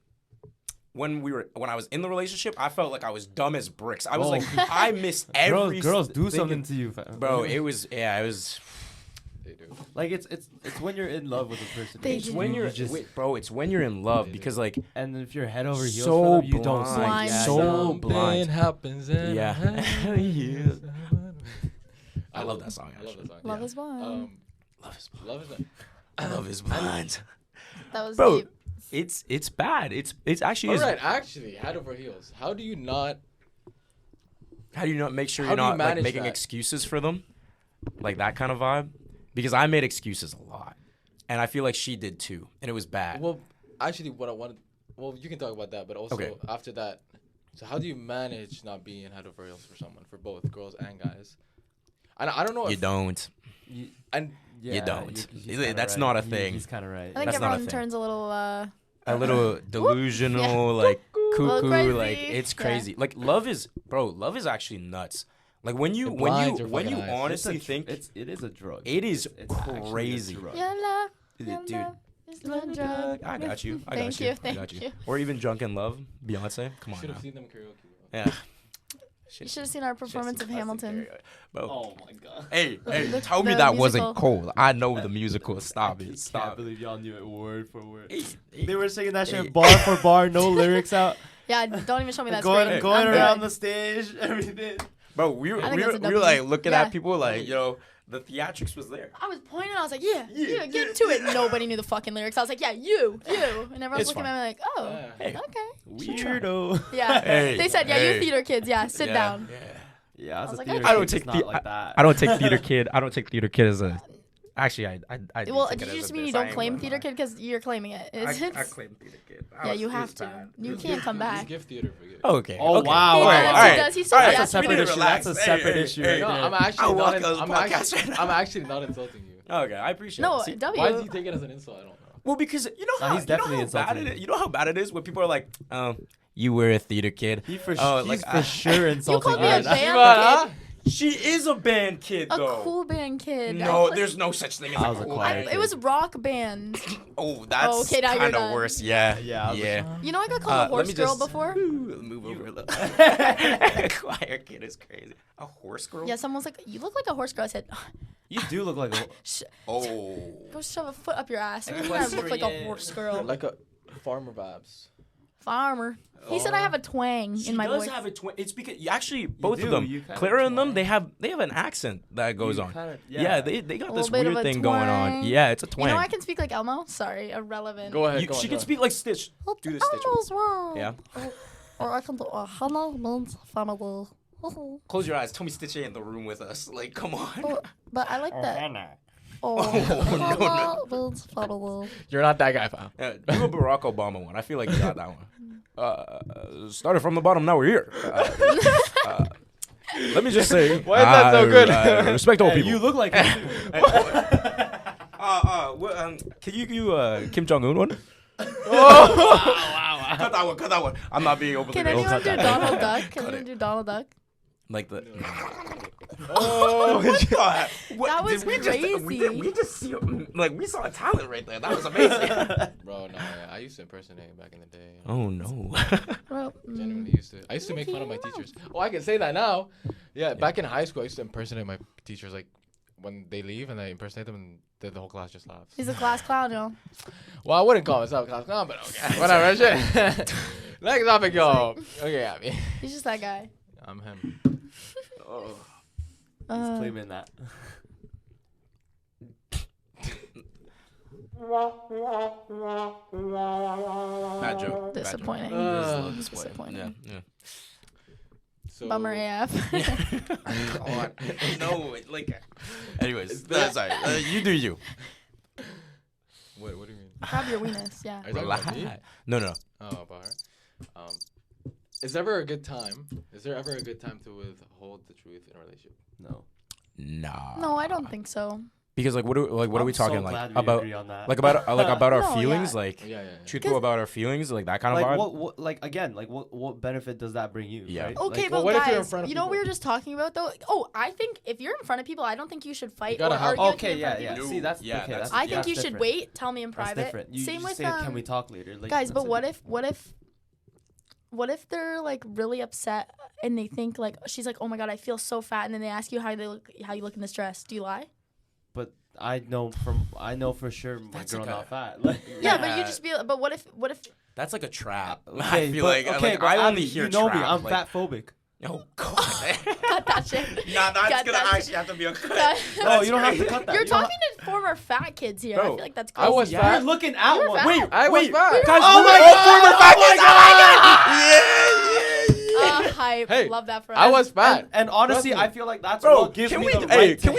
when I was in the relationship, I felt like I was dumb as bricks. I was Oh. like, I missed every girls do thing something to you, fam. bro. It was. They do. Like it's when you're in love with a person. They It's do. when When you're bro, it's when you're in love because like and if you're head over heels So for them, you don't blind. see. So blind. happens. And Yeah. I love that song, I love that song. Love is blind. love is Love is. love is blind. That was Bro, deep. it's bad. It's actually All right, actually, head over heels. How do you not? How do you not make sure How you're do you not like manage making that? excuses for them? Like that kind of vibe? Because I made excuses a lot. And I feel like she did too. And it was bad. Well, actually, what I wanted. Well, you can talk about that, but also Okay. after that. So how do you manage not being head over heels for someone, for both girls and guys? And I don't know. You if, don't. And Yeah, don't. he's kinda That's right. not a thing. He's kind of right. I think That's not a everyone thing. turns a little. A little delusional, like Little cuckoo, crazy. like it's Yeah. crazy. Like love is actually nuts. Like when you It blinds your when you fucking eyes. honestly think it is a drug. it is It's actually a crazy. drug. Your love. Your Dude, love is the drug. I got you. I Thank got you, you. I thank got you. you. Or even Drunk in Love, Beyonce. Come you on should now. have seen them karaoke. Yeah. You should have seen our performance of Hamilton. Bro. Oh my god. Hey, The- tell me the that musical. wasn't cold. I know the musical. Stop I it. can't Stop it. believe y'all knew it word for word. Hey, They were singing that Hey. shit bar for bar, no lyrics out. Yeah, don't even show me that going screen. going I'm around good. the stage, everything. Bro, we were I think that's a W. like looking Yeah. at people like, the theatrics was there. I was pointing. I was like, yeah, Yeah, get to it. Nobody knew the fucking lyrics. I was like, yeah, you. And everyone was It's looking at me like, oh, Yeah. Hey. okay. Weirdo. Yeah. Hey, They said, yeah, hey. you theater kids. Yeah, sit down. Yeah. Yeah, as was a like, theater okay. I don't kid, take it's not the- like that. I don't take theater kid. I don't take theater kid as a. Actually, I do Well, take did it you as just a mean you diss. I don't ain't claim gonna theater lie. kid because you're claiming it? It's, I claim theater kid. yeah, you have to. You can't come Just back. give theater for good. Okay. Oh, okay. wow. He All does, right, he all right. does. He All said right, yes. That's a separate We need to issue. relax. That's a Hey, separate hey, issue. hey, right No, there. I'm actually I'll not. walk out of the I'm podcast actually, right now. I'm actually not insulting you. Okay, I appreciate No, it. See, W. Why do you take it as an insult? I don't know. well, because you know Nah, how he's definitely you know how bad insulting it is. You know how bad it is when people are like, "Oh, you were a theater kid." He for, Oh, he's like, for sure insulting called me right a now. band kid? She is a band kid, A though. cool band kid. No, there's no such thing as I a was a cool choir band kid. It was rock band. Oh, that's okay, now you're kind of done. worse. Yeah, Yeah, I was yeah. You know, I got called a horse girl before. Move over a little. Choir kid is crazy. A horse girl? Yeah, someone was like, "You look like a horse girl." I said, You do look like a. Go shove a foot up your ass. I Equestrian. look like a horse girl. Like a farmer vibes. Farmer. He said I have a twang She in my does voice. have a twin. It's because actually both do, of them, you kinda Clara and them, twang. they have an accent that goes You on. kinda- Yeah, they got A this little bit of weird a thing going on. twang. Yeah, it's a You twang. know I can speak like Elmo? Sorry, irrelevant. Go ahead. She can speak like Stitch. Do the Stitch. Elmo's wrong. Yeah. Or I can do a Hannah means family. Close your eyes. Tell me Stitch ain't in the room with us. Like, come on. Oh, but I like that. Oh, no. Hannah means family. You're not that guy, fam. Yeah, do a Barack Obama one. I feel like you got that one. Started from the bottom, now we're here. Let me just say. Why is that so good? Respect all Hey, people. you look like. Can you do Kim Jong Un one? Oh, Cut that one. I'm not being over Can the anyone do rails. Donald Duck? Can Cut anyone it. do Donald Duck? Like the. Oh, That was crazy. We just see, like, we saw a talent right there. That was amazing. bro, no, yeah, I used to impersonate him back in the day. Oh no. Well, Genuinely used to. I used to make fun of my teachers. Oh, I can say that now. Yeah, back in high school, I used to impersonate my teachers. Like when they leave and I impersonate them, and the whole class just laughs. he's a class clown, yo. Well, I wouldn't call myself a class clown, but okay, whatever. Shit. Next topic, yo. Okay, Abby. He's just that guy. I'm him. He's claiming that. Bad joke. Disappointing. Disappointing. Yeah. So, Bummer AF. Come on. No, like. Anyways, sorry. You do you. What do you mean? Grab your weenus, yeah. Are you talking about me? No. Oh, about her. Is there ever a good time? Is there ever a good time to withhold the truth in a relationship? No. Nah. No, I don't think so. Because what are we I'm talking so like glad we about? agree on that. Like about our No, feelings, yeah. like Yeah. truthful about our feelings, like that kind of like vibe. what like again like what benefit does that bring you? Yeah. Right? Okay, Like, but what if you're in guys, front of you know what we people? were just talking about though? Oh, I think if you're in front of people, I don't think you should fight or gotta have- argue with Okay, me in front yeah. of people. See, that's Yeah, okay. that's- That's, I yeah, think that's you should different. wait. Tell me in That's private. different. You Same just with say, can we talk later? Like, guys. But that's what if they're like really upset and they think like she's like, oh my god, I feel so fat, and then they ask you how you look in this dress. Do you lie? But I know for sure my That's girl like a- not fat. Like, Yeah, but you Yeah. just be. But what if? That's like a trap. I okay, feel but, like okay, like but I only Abby, hear you know me. trap, I'm like, fat phobic. Oh god. Cut that shit. Nah, that's Cut gonna that actually have to be a cut. Cut. No, you don't have to cut that. You're You don't talking to former fat kids here. I Bro, feel like that's I crazy. was Yeah, fat. you're looking at You're one. fat. Wait, I was fat. Guys, Oh my oh, God! former Oh fat my kids. Hype. Hey, Love that for us. I was fat. And honestly, Trust me. I feel like that's Bro, what gives can me we the right to hate fat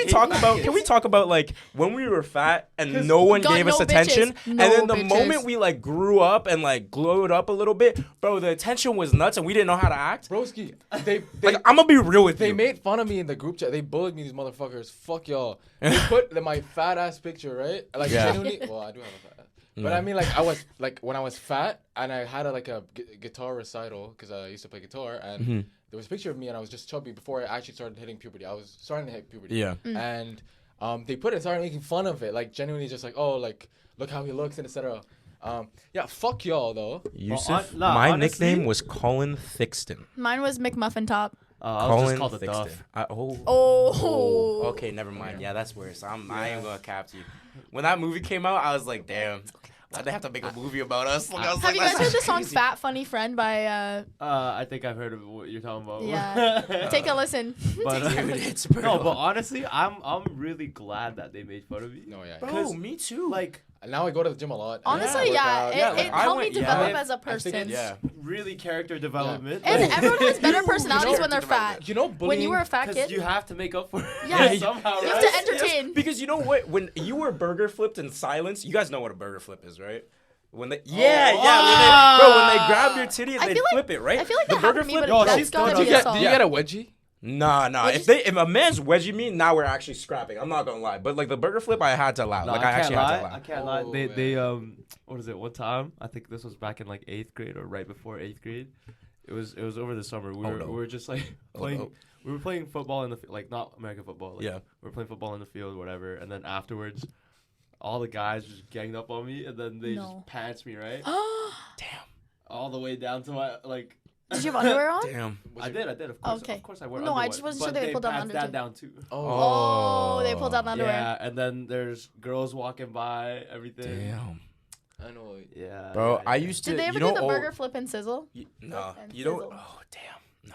kids. can we talk about like when we were fat and no one Got gave no us attention, bitches. and No then the bitches. moment we like grew up and like glowed up a little bit, bro, the attention was nuts and we didn't know how to act. Broski, they Like I'm gonna be real with They you. made fun of me in the group chat. They bullied me, these motherfuckers. Fuck y'all. They put my fat ass picture, right? Like Yeah. genuinely. Well, I do have a fat ass. But Yeah. I mean, like I was like when I was fat and I had a guitar recital because I used to play guitar and Mhm. there was a picture of me and I was just chubby before I actually started hitting puberty. I was starting to hit puberty. Yeah. And they put it and started making fun of it, like genuinely just like, oh, like look how he looks and etc. Yeah, fuck y'all though. Yusuf, nah, my honestly- nickname was Colin Thixton. Mine was McMuffin Top. I was Colin just called a Thixton. duff. Oh. Okay, never mind. Yeah, that's worse. I ain't gonna cap to you. When that movie came out, I was like, damn. Why'd they have to make a movie about us? Like, I was Have like, you guys that's heard the song crazy. "Fat Funny Friend" by? I think I've heard of what you're talking about. Yeah. Take a listen. But, Dude, it's brutal. no, but honestly, I'm really glad that they made fun of me. No, yeah. Bro, me too. Like, And now I go to the gym a lot. Honestly, work yeah, out. it, Yeah, like, it I helped me went- yeah. develop Yeah. as a person. yeah. really character development. And Like, everyone has better personalities know- when they're fat. You know, bullying. When you were a fat because kid, you have to make up for it Yeah, somehow, you right? have to entertain. Because you know what? When you were burger flipped in silence, you guys know what a burger flip is, right? When they when they grab your titty and I they feel like- flip it, right? I feel like the that burger happened to me, flip. but Yo, that's she's gotta still be doing a song. Do you get a wedgie? Nah. If a man's wedgie me, now we're actually scrapping. I'm not gonna lie, but like the burger flip, I had to allow. No, Like I I actually can't had to lie. allow. I can't lie. Oh, They man. what is it? One time, I think this was back in like 8th grade or right before 8th grade. It was over the summer. We were just like playing. no. We were playing football in the like not American football. Like, Yeah. we were playing football in the field, whatever. And then afterwards, all the guys just ganged up on me, and then they No. just pants me right Damn. all the way down to my like Did you have underwear on? Damn. I did, of course. Okay. Of course I wear No, underwear. I just wasn't sure but they pulled down pants the that down too. Oh, they pulled down the underwear. Yeah, and then there's girls walking by, everything. Damn. I know. Yeah. Bro, yeah, I yeah. used to. Did they ever you know, do the burger flip and sizzle? No. And You know. sizzle. Oh damn.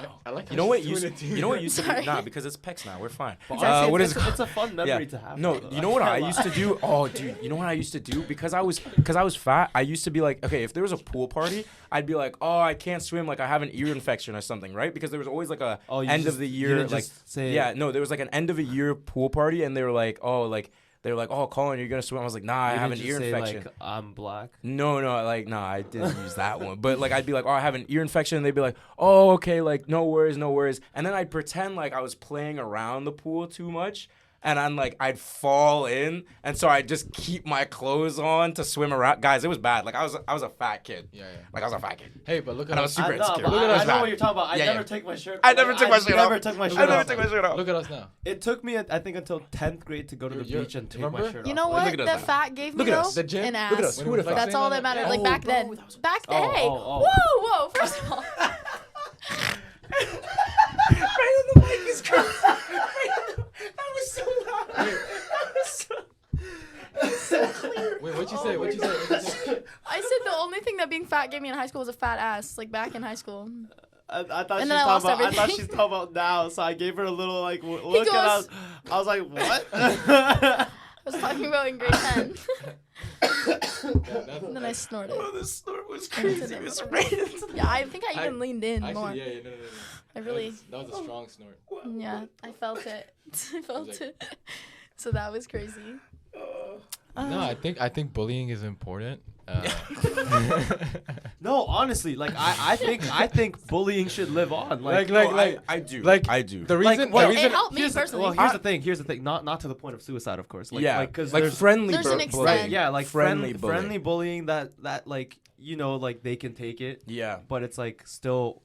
No. I like. You know what used to be? Sorry. Nah, because it's pecs now. We're fine. But Exactly, honestly, what is it's a fun memory to have. No, though. you know what I can't used to lie. do? Oh, dude, you know what I used to do? Because I was fat, I used to be like, okay, if there was a pool party, I'd be like, oh, I can't swim, like I have an ear infection or something, right? Because there was always like a Oh, you end just- of the you year, didn't like, just say yeah, no, there was like an end of a year pool party, and they were like, oh, Colin, you're gonna swim. I was like, nah, I You have an didn't ear just say, infection. Like, I'm black. No, like, nah, I didn't use that one. But, like, I'd be like, oh, I have an ear infection. And they'd be like, oh, okay, like, no worries. And then I'd pretend like I was playing around the pool too much. And I'm like, I'd fall in. And so I'd just keep my clothes on to swim around. Guys, it was bad. Like, I was a fat kid. Yeah. Like, I was a fat kid. Hey, but look at And I was us. super I know, insecure. but Look at I us know back. what you're talking about. I Yeah, never yeah. take my shirt. I never took my shirt off. Never took my shirt I never off. took my shirt off. Look at us now. It took me, I think, until 10th grade to go to the You're- beach and take remember? my shirt off. You know Look what? at us The now. fat gave me Look at though us. The gym? an ass. Look at us. Who would have thought? That's all that mattered. Like back then. Back then. Oh, Hey, oh, whoa. First of all, Right on the mic is crazy. That was so loud. That was so clear. Wait, what'd you say? What'd you say? I said the only thing that being fat gave me in high school was a fat ass. Like back in high school. I thought And she then I was lost talking about. I thought everything. she's talking about now, so I gave her a little like look, and goes- I was like, what? I was talking about in grade 10. That- And then I snorted. Oh, the snort was crazy. It was right into the Yeah, I think I even leaned in more. Actually, yeah, no. I really, That was a strong snort. yeah, I felt it. I felt like- it. So that was crazy. No, I think bullying is important. No, honestly, like I think bullying should live on. Like, I do. like, I do. The like, reason, well, the reason It helped me here's the, personally. well, here's the thing. Not to the point of suicide, of course. Like, yeah, like, cause like there's, friendly. there's an bu- extent. right, yeah, like friendly friendly bullying that like like they can take it, Yeah. but it's like still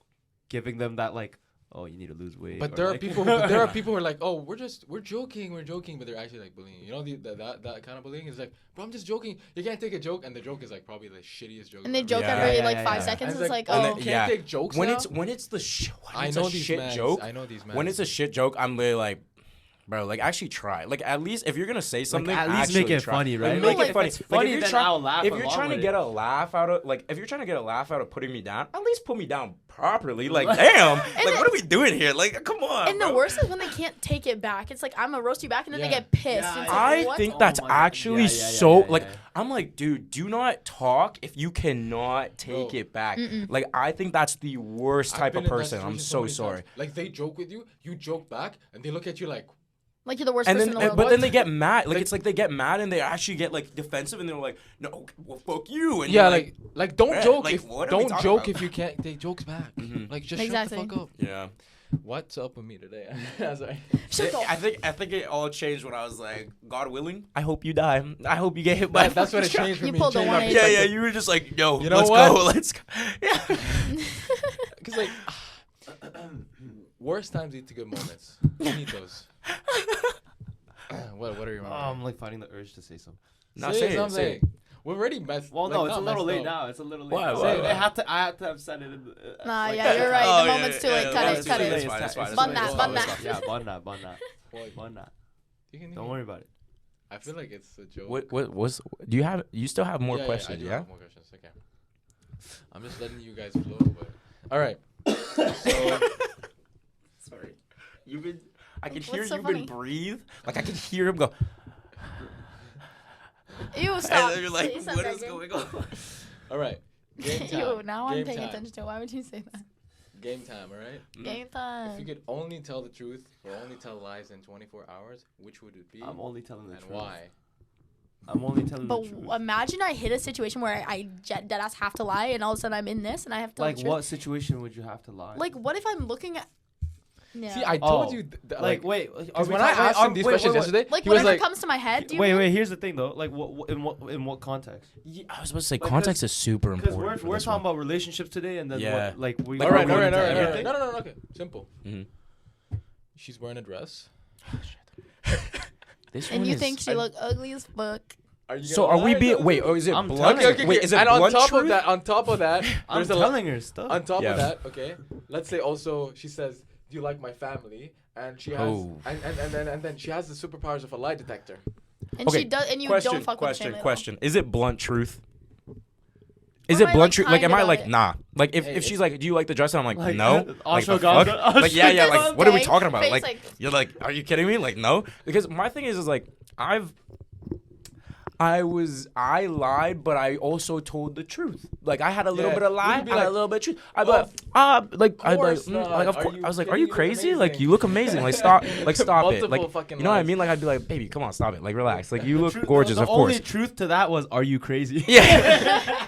giving them that like, oh, you need to lose weight. But or, there are like- people. Who are like, oh, we're joking, but they're actually like bullying. You know, that kind of bullying is like, bro, I'm just joking. You can't take a joke, and the joke is like probably the shittiest joke. And they ever. joke Yeah. every Yeah, like yeah, 5 yeah. seconds. And It's like, and oh, then- Can't yeah. take jokes When now? it's when it's the I it's know a these shit mans. joke. I know these man. When it's a shit joke, I'm literally like, bro, like actually try. Like at least if you're gonna say something, at least actually make it try. funny, Like, right? make Like, it funny. if it's funny, if you're then try- I'll laugh If you're along trying to with get it. a laugh out of if you're trying to get a laugh out of putting me down, at least put me down properly. Like damn, like what are we doing here? Like come on. and the bro. worst is when they can't take it back. It's like I'm gonna roast you back, and then they Yeah. get pissed. Yeah, It's like, I what? think Oh that's my God. actually Yeah, so yeah. like I'm like, dude, do not talk if you cannot take Bro. it back. Like I think that's the worst I've type been of in that person. I'm situation so many sorry. times. Like they joke with you, you joke back, and they look at you like, Like you're the worst And person then, in the world. but then they get mad. Like Like- it's like they get mad and they actually get like defensive and they're like, no, okay, well, fuck you. And yeah, you're like don't "Bruh, joke like, if what are we don't talking joke about?" if you can't take jokes back. Like just Exactly. shut the fuck up. yeah. What's up with me today? Sorry. Shut up. I think it all changed when I was like, God willing, I hope you die. I hope you get hit by. a That's what it fucking truck." changed for You me. pulled a Changed my 180. Yeah, perspective. you were just like, yo, You know let's what? go, let's go. Yeah. Cause like worst times lead to good moments. You need those. What are your Oh, moments? I'm like fighting the urge to say something. Now say it. Say it. We're already messed. Well, like, no, it's a not little messed late up. now. It's a little late. Why? now. Why? So Why? I had to have said it. Nah, like, yeah, you're right. Oh, The yeah, moment's too yeah, late. yeah, Cut that's it, too cut late. it. That's fine, that's fine, Bun that's that, fine, bun that's that. fine. Yeah, bun that. Boy, Bun that. you can- Don't worry about it. I feel like it's a joke. What was? Do you still have more I questions? do Yeah. have more questions. Okay. I'm just letting you guys flow, but all right. So Sorry. I can What's hear so you funny? breathe. Like I can hear him go. Ew, stop. And then you're like, Say what is something. going on? all right. Game time. Ew, now I'm Game paying time. attention to it. Why would you say that? Game time. All right. Game If you time. could only tell the truth or only tell lies in 24 hours, which would it be I'm only telling the and truth. why? I'm only telling But the truth. imagine I hit a situation where I deadass have to lie, and all of a sudden I'm in this, and I have to tell Like, the truth. what situation would you have to lie? Like, what if I'm looking at? Yeah. See, I told Oh. you. like, wait. Because when I asked him these questions yesterday, like he was whatever like, comes to my head. Do you Wait, mean? wait. Here's the thing, though. Like, in what context? Yeah, I was supposed to say Like, context is super Because important. we're talking about relationships today, and then Yeah. what, like we. all are right, going all right, into all right, all right. everything? No, okay. Simple. Mhm. She's wearing a dress. This And one you is- think she look ugly as fuck? So are we being? Wait, is it I'm blunt? telling you. Wait, is it and blunt on truth? top of that, I'm there's telling her stuff. on top Yeah. of that, okay. Let's say also she says, "Do you like my family?" And she has, Oh. and then she has the superpowers of a lie detector. And Okay, she does, and you question, don't fuck with question, family. question. Is it blunt truth? Is Or it am I, blunt like, truth? Like, am I kind like about it? nah? Like, if, Hey, if she's like, do you like the dress? And I'm like, Like, no. Like, the ashwagandha- fuck? Like, yeah. Like, ashwagandha. what are we Okay. talking about? Face, Like, like- you're like, are you kidding me? Like, no. Because my thing is like, I lied, but I also told the truth. Like, I had a little Yeah. bit of You lie, could be I had a like, little bit of truth. I'd be "Oh, like, of are course. you I was like, kidding? are you You look crazy? Like, amazing." you look amazing. Like, stop. Like, stop it. Multiple Like, fucking you know what I lies. mean? Like, I'd be like, baby, come on, stop it. Like, relax. Like, you The look truth- gorgeous, the of course. only truth to that was, are you crazy? Yeah.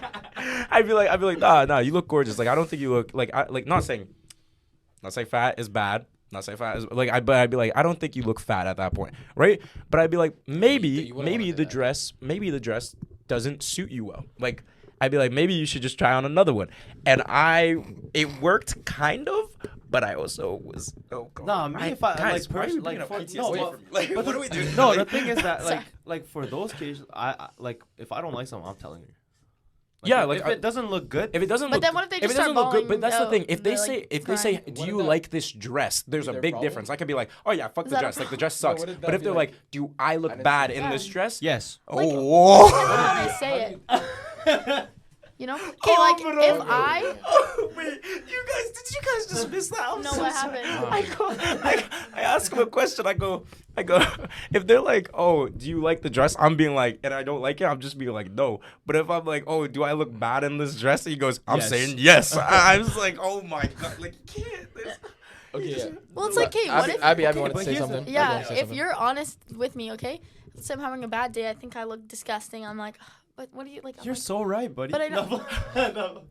I'd be like, nah, you look gorgeous. Like, I don't think you look like, not saying fat is bad. Not saying fat is like, but I'd be like, I don't think you look fat at that point, right? But I'd be like, maybe You wouldn't wanna the dress doesn't suit you well. Like, I'd be like, maybe you should just try on another one. And it worked kind of, but I also was, oh god. Nah, me if I guys, like why are you person, bringing like up for, PTSD no, for me? Like, what do we do? No, the thing is that Sorry. like for those cases, I like if I don't like something, I'm telling her. Yeah, if, like, if it doesn't look good, If it doesn't But look, then what if they if just it doesn't start look good? But bawling that's the out thing. If and they they're, say, like, do crying? you What if that- like this dress? There's a their big problem? difference. I could be like, oh yeah, fuck Is the that a dress. Like, the dress No, sucks. what if that But if be they're like- like, do I look didn't bad see in that. this dress? yes. Like, Oh. how they say it. You know? Okay, Oh, like, bro. if I... Wait, did you guys just miss that? I'm No, so what sorry. happened? I ask them a question. I go, if they're like, oh, do you like the dress? I'm being like, and I don't like it, I'm just being like, no. But if I'm like, oh, do I look bad in this dress? He goes, I'm Yes. saying yes. I was like, oh my god, like, you can't. Okay, yeah. Well, it's like, hey, what if... Abby okay, wanted to but say here's the- something. Yeah, Abby wanted to say if something. you're honest with me, okay? So I'm having a bad day. I think I look disgusting. I'm like, what do you like? I'm You're like, so right, buddy. But I don't- No.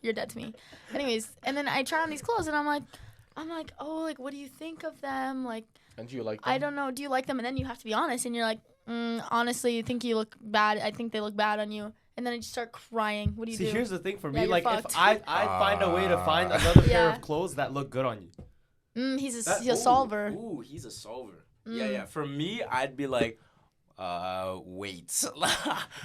you're dead to me. Anyways, and then I try on these clothes and I'm like, oh, like, what do you think of them? Like, And do you like I them? don't know. Do you like them? And then you have to be honest, and you're like, honestly, you think you look bad. I think they look bad on you. And then I just start crying. What do you See, do? here's the thing for Yeah, me. you're Like, fucked. if I find a way to find another pair Yeah. of clothes that look good on you. He's a solver. Ooh, he's a solver. Yeah. For me, I'd be like, wait.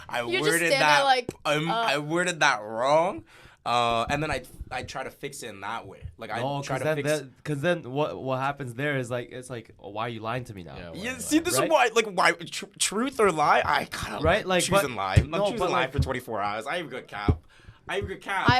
I You just worded stand that. there like, I worded that wrong. And then I try to fix it in that way. Like, I No, try because to then, fix. because then what happens there is like it's like, oh, why are you lying to me now? Yeah, Yeah, Right. see, this Right? is why, like, why truth or lie? I kind of Right, like, but- choosing lie. I'm no, choosing but, lie like- for 24 hours. I have a good cap. I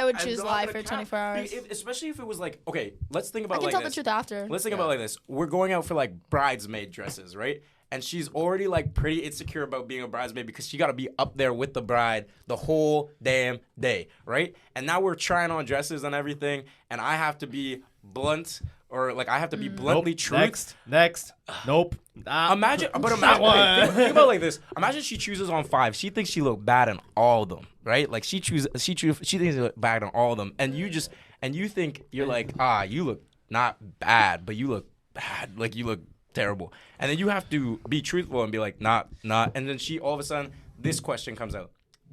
would choose I'm lie not for gonna 24 hours. Especially if it was like, okay, let's think I about can like tell this. the truth after. Let's think about it like this. We're going out for like bridesmaid dresses, right? And she's already like pretty insecure about being a bridesmaid because she got to be up there with the bride the whole damn day, right? And now we're trying on dresses and everything, and I have to be blunt or like I have to be bluntly true. Next. Nope. Imagine, but That one. imagine, think about it like this. Imagine she chooses on 5. She thinks she look bad in all of them, right? Like she thinks she look bad on all of them, and you think you're like, you look not bad, but you look bad, like you look terrible, and then you have to be truthful and be like, not, and then she all of a sudden this question comes out,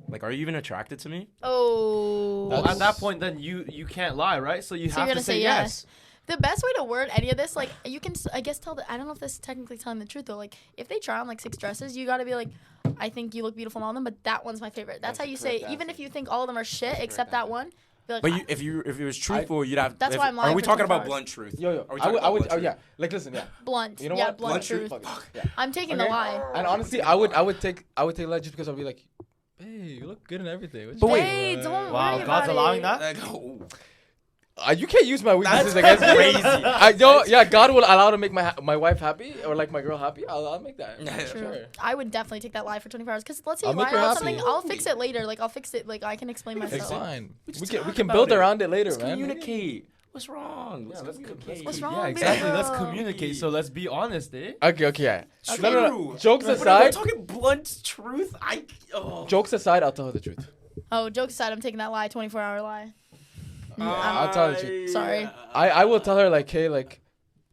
like, are you even attracted to me? Oh. Well, at that point, then you can't lie, right? So you So have you're to gonna say say yes. The best way to word any of this, like, you can, I guess, I don't know if this is technically telling the truth, though. Like, if they try on, like, 6 dresses, you gotta be like, I think you look beautiful in all of them, but that one's my favorite. That's how you say, correct even answer. if you think all of them are shit except that one, be like, But if it was truthful, you'd have. That's if, why I'm lying Are we for talking 24 about hours. blunt truth? Yo, Are we I talking would, about blunt oh truth? yeah. Like, listen, yeah. blunt. You know yeah, what? blunt truth. Fuck. Yeah. I'm taking the Okay. lie. And honestly, I would take lie just because I'd be like, hey, you look good and everything. What you But wait. Hey, don't Wow, worry God's about allowing it. that? Like, oh. You can't use my weaknesses That's against me. crazy. I don't. Yeah, God will allow to make my wife happy or like my girl happy. I'll make that. True. Sure. I would definitely take that lie for 24 hours. Because let's say I'll you make lie her about happy. something, I'll fix it later. Like, I'll fix it. Like, I can explain It's myself. fine. We just can talk build about it. around it later, Let's man. communicate. What's wrong? Yeah, let's communicate. What's Yeah, wrong, exactly. Let's bro? communicate. So let's be honest, eh? Okay, yeah. Okay. No. Jokes We're aside, talking blunt truth. jokes aside, I'll tell her the truth. Oh, jokes aside, I'm taking that lie, 24-hour lie. I'll tell her the truth. Sorry. I will tell her like, hey, like,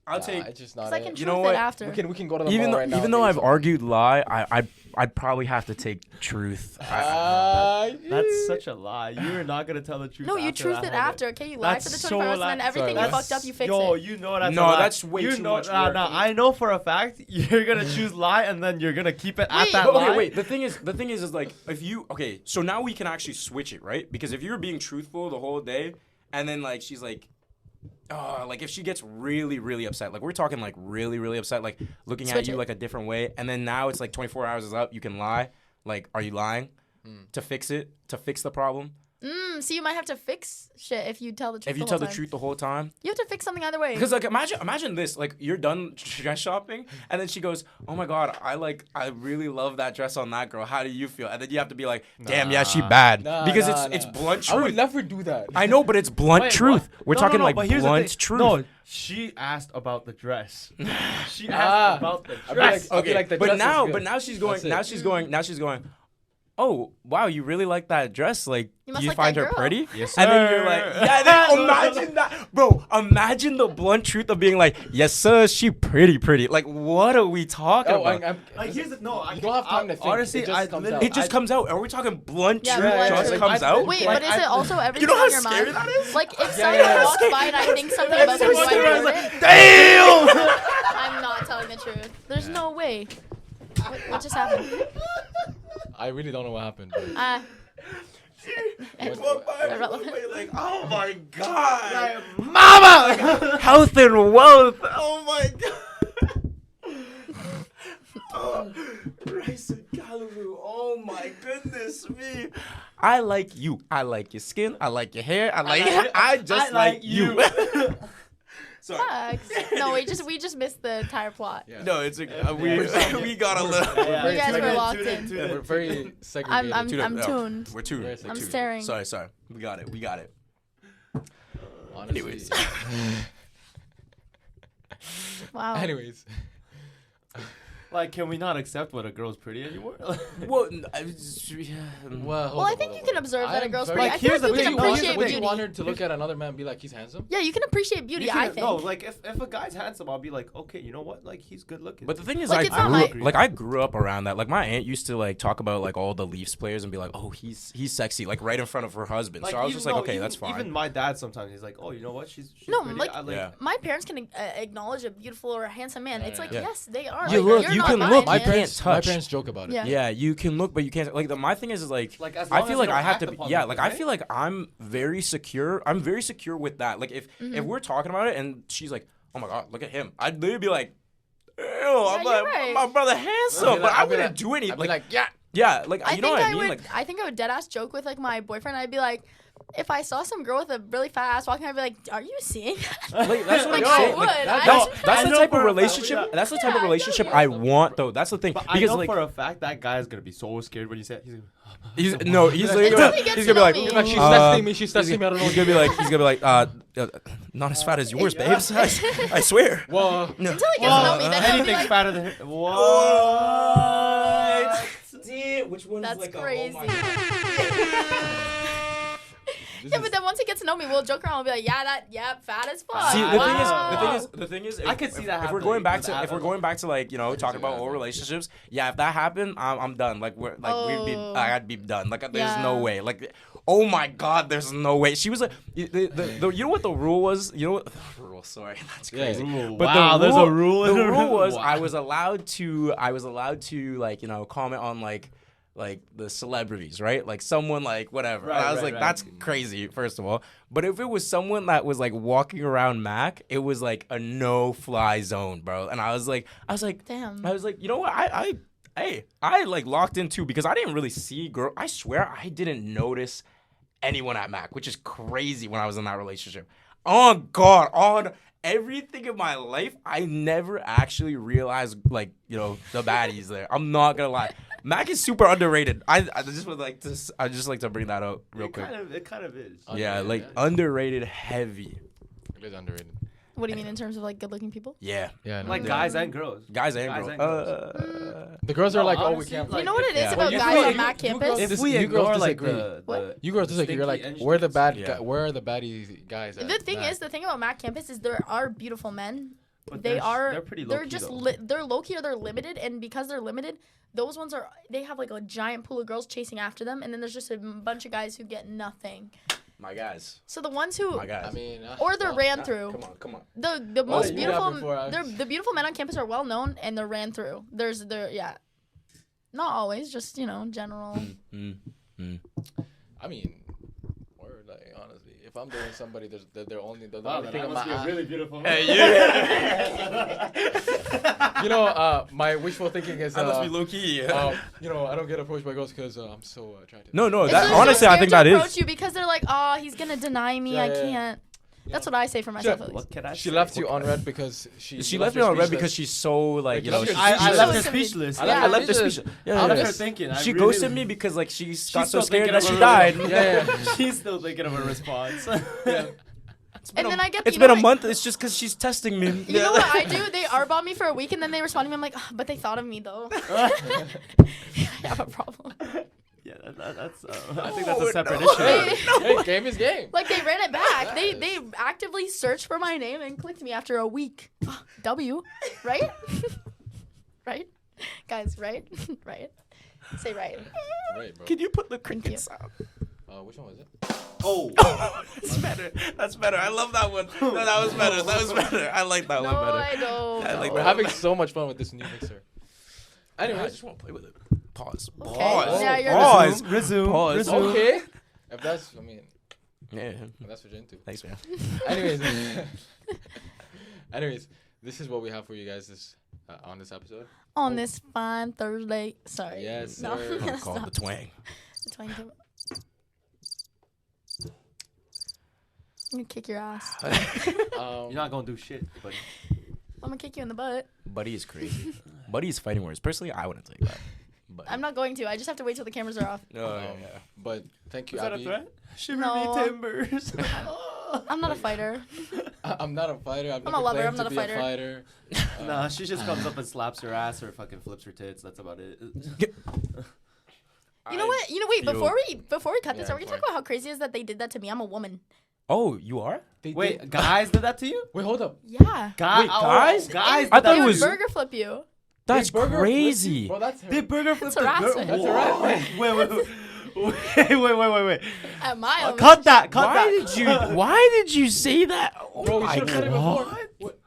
I'll take. it's just not Because I can it. truth You know it what? after. We can go to the Even mall though right now. even though I've argued lie, I I'd probably have to take truth. That's such a lie. You're not gonna tell the truth. No, you after truthed that it whole day. after. Okay, you lied That's for the so 24 hours, and then lie- everything Sorry, you fucked up, you fixed Yo, it. you know that's No, a lie. that's way you too know, much Nah, work. I know for a fact you're gonna choose lie, and then you're gonna keep it at Wait, that But, lie. okay, wait. The thing is like if you so now we can actually switch it, right? Because if you're being truthful the whole day, and then like she's like, oh, like if she gets really, really upset, like we're talking like really, really upset, like looking Switch at you it. like a different way, and then now it's like 24 hours is up, you can lie. Like, are you lying to fix it, to fix the problem? So you might have to fix shit if you tell the truth. If you the tell whole the time. truth the whole time. You have to fix something either way. Because like imagine this, like you're done dress shopping and then she goes, "Oh my god, I really love that dress on that girl. How do you feel?" And then you have to be like, "Damn, yeah, she bad." Because it's blunt I would truth. never do that. I know, but it's blunt Wait, truth. what? We're No, talking no, like but here's the blunt thing. truth. No, she asked about the dress. She asked about the I'd be dress. like, okay, like the but dress is now, good. but now she's going. That's it. Now she's going. Oh wow, you really like that dress? Like, You do must you like find that her girl. pretty? Yes, And then you're like, sir. yeah. Then imagine that, bro. Imagine the blunt truth of being like, yes, sir, she pretty. Like, what are we talking Oh, about? Like here's the no. You don't have time to think. Honestly, It just I comes literally- out. It just comes out. Are we talking blunt Yeah, truth? blunt Just truth. comes out. Wait, Like, but is it also everything know how on your scary mind? that is? Like if Yeah, someone yeah. walks by and I think something about them, do I report it? Damn. I'm not telling the truth. There's no way. What just happened? I really don't know what happened. But Like, oh my god, Mama. health and wealth. Oh my god. Oh, rice and callaloo. Oh my goodness me. I like you. I like your skin. I like your hair. I just like you. Sorry. Facts. No, we just missed the entire plot. yeah. No, it's we got a little. You guys were Tune in, locked tune in. tune We're very segregated. I'm No, tuned. We're tuned. Very We're I'm tuned. staring. Sorry. We got it. Honestly. Anyways. Wow. Anyways. Like, can we not accept when a girl's pretty anymore? Well, Well, I think you can observe that a girl's pretty. Like, I feel here's like the you thing, can no, appreciate would beauty. you want her to look at another man and be like, he's handsome? Yeah, you can appreciate beauty. You can- I think. No, like if a guy's handsome, I'll be like, okay, you know what? Like he's good looking. But the thing is, Like, it's not my- I grew up around that. Like my aunt used to like talk about like all the Leafs players and be like, oh, he's sexy, like right in front of her husband. So I was even just like, though- okay, even- that's fine. Even my dad sometimes he's like, oh, you know what? She's No, pretty. like, I Yeah. my parents can acknowledge a beautiful or a handsome man. It's like, Yeah. yes, they are. You Like, look- you're you not can mine, look, man. you can't My touch. parents joke about it. Yeah. Yeah, you can look, but you can't. Like my thing is like, Like, as I long feel as like you I don't have act to. upon Yeah, it, like I right? feel like I'm very secure. I'm very secure with that. Like if we're talking about it and she's like, oh my god, look at him, I'd literally be like, ew, I'm you're like, right. my brother handsome, I'd be but like- I I'd be wouldn't like- do anything. I'd be like, yeah, like I you know think what I I mean? would. Like, I think I would dead ass joke with like my boyfriend. I'd be like, if I saw some girl with a really fat ass walking, I'd be like, are you seeing that? like that's what Like, I'm I saying. would. Like, I that's just- that's I the know type for of a fact, relationship. yeah. That's the type Yeah, of I know relationship you I would. want, though. That's the thing. But I Because know like, for a fact that guy's gonna be so scared when you say he's literally Until gonna, he gets he's to gonna know be me. like, Like, she's testing me. She's testing me. I don't know. He's gonna be like, not as fat as yours, babes. I swear. Well, No. Until he gets to know me, then he'll be anything's like, fatter than her. What? Damn, which one's that's like crazy. this Yeah, is- but then once he gets to know me, we'll joke around. We'll be like, yeah, fat as fuck. See, Wow. the thing is, I could see that if we're happening going back with to, if Adam. we're going back to like, you know, talking about old relationships, yeah, if that happened, I'm done. Like we'd be, Oh. I'd be done. Like there's Yeah. no way. Like, oh my god, there's no way. She was like, the you know what the rule was? You know what? The rule. Sorry, that's Yeah. crazy. Ooh, But wow, there's a rule. The in rule was Wow. I was allowed to like, you know, comment on like the celebrities, right? Like someone like whatever. Right, And I was right, like, right. that's crazy, first of all. But if it was someone that was like walking around Mac, it was like a no-fly zone, bro. And I was like, Damn. you know what? I like locked in too because I didn't really see girl. I swear I didn't notice anyone at Mac, which is crazy when I was in that relationship. Oh God, on everything in my life, I never actually realized like, you know, the baddies there. I'm not gonna lie. Mac is super underrated. I just would like to bring that up real quick. It kind of is. Yeah, like yeah. underrated heavy. It is underrated. What do you mean in terms of like good-looking people? Yeah. Yeah, no, Like yeah. guys and girls. Guys and Guys girls. and The girls are No, like, oh, we honestly, can't. like, You know what it is yeah. about You guys girls- on you- Mac you campus? girls- If we you girls ignore like disagree. the What? You girls disagree. You're like, stinky where are the Asians. bad? Yeah. Where are the baddie guys? At? The thing Nah. is, the thing about Mac campus is there are beautiful men. But they are they're pretty they're low-key, just though. they're low key or they're limited, and because they're limited, those ones they have like a giant pool of girls chasing after them, and then there's just a bunch of guys who get nothing. My guys. So the ones who My guys. I mean, or they're ran through. Come on. The Well, most you got beautiful before the beautiful men on campus are well known and they're ran through. Yeah. Not always, just general. I mean, word, like honestly, if I'm dating somebody, they're only the Wow, only that thing on must be a my really beautiful. my wishful thinking is That must be low key. I don't get approached by girls because I'm so attractive. No, It's that just honestly, so I think scared that to is. approach you because they're like, oh, he's gonna deny me. Yeah, I yeah, yeah. can't. That's what I say for myself. Sure. At least. What can I She say? left you on red because She left me on red because she's so like you left her I She's left so her confused. speechless. I Yeah. I left her She's speech. I Yeah, left yeah. her thinking. She really- ghosted me because like she got so still scared thinking that of she her- died. Yeah. She's still thinking of a response. And then I get. It's you know been a what- month. It's just because she's testing me. You know what I do? They R-bomb me for a week and then they respond to me. I'm like, but they thought of me though. I have a problem. Yeah, that's. I think that's a separate issue. Hey, game is game. Like they ran it back. They actively searched for my name and clicked me after a week. W, right? Right, guys, right, right. Say right. Right, bro. Can you put the Thank cricket sound? Which one was it? Oh, That's better. That's better. I love that one. No, that was better. That was better. I like that No, one better. I don't. I like We're that. having so much fun with this new mixer. Anyway, I Anyways, just want to play with it. Pause. Okay. Pause. Yeah, you're Pause. resume. Pause. Resume. okay. If that's, I mean, Yeah. if that's what you're into. Thanks, man. Anyways, this is what we have for you guys on this episode. On this fine Thursday. Sorry. Yes, No. sir. I'm called the twang. The twang came- I'm gonna kick your ass. You're not gonna do shit, but I'm gonna kick you in the butt. Buddy is crazy. Buddy is fighting words. Personally, I wouldn't take that. But I'm not going to. I just have to wait till the cameras are off. But thank you, is that a Abby. threat? Shiver No. me timbers. I'm not a fighter. I'm not a fighter. I'm a lover, I'm not a a fighter. Nah, she just comes up and slaps her ass or fucking flips her tits. That's about it. You know what? Wait. feel- Before we cut this, Yeah, are we gonna fine. talk about how crazy it is that they did that to me? I'm a woman. Oh, you are? Wait, guys did that to you? Wait, hold up. Yeah. Guys, Wait, guys? guys. And I did thought that it they to was- would you? burger flip you. That's They burger flip crazy. you? Bro, that's They burger flipped the harassment. girl. That's harassment. Wait. At my own. Cut that. Why did you say that? Oh Bro, we my should have cut it before. God. What?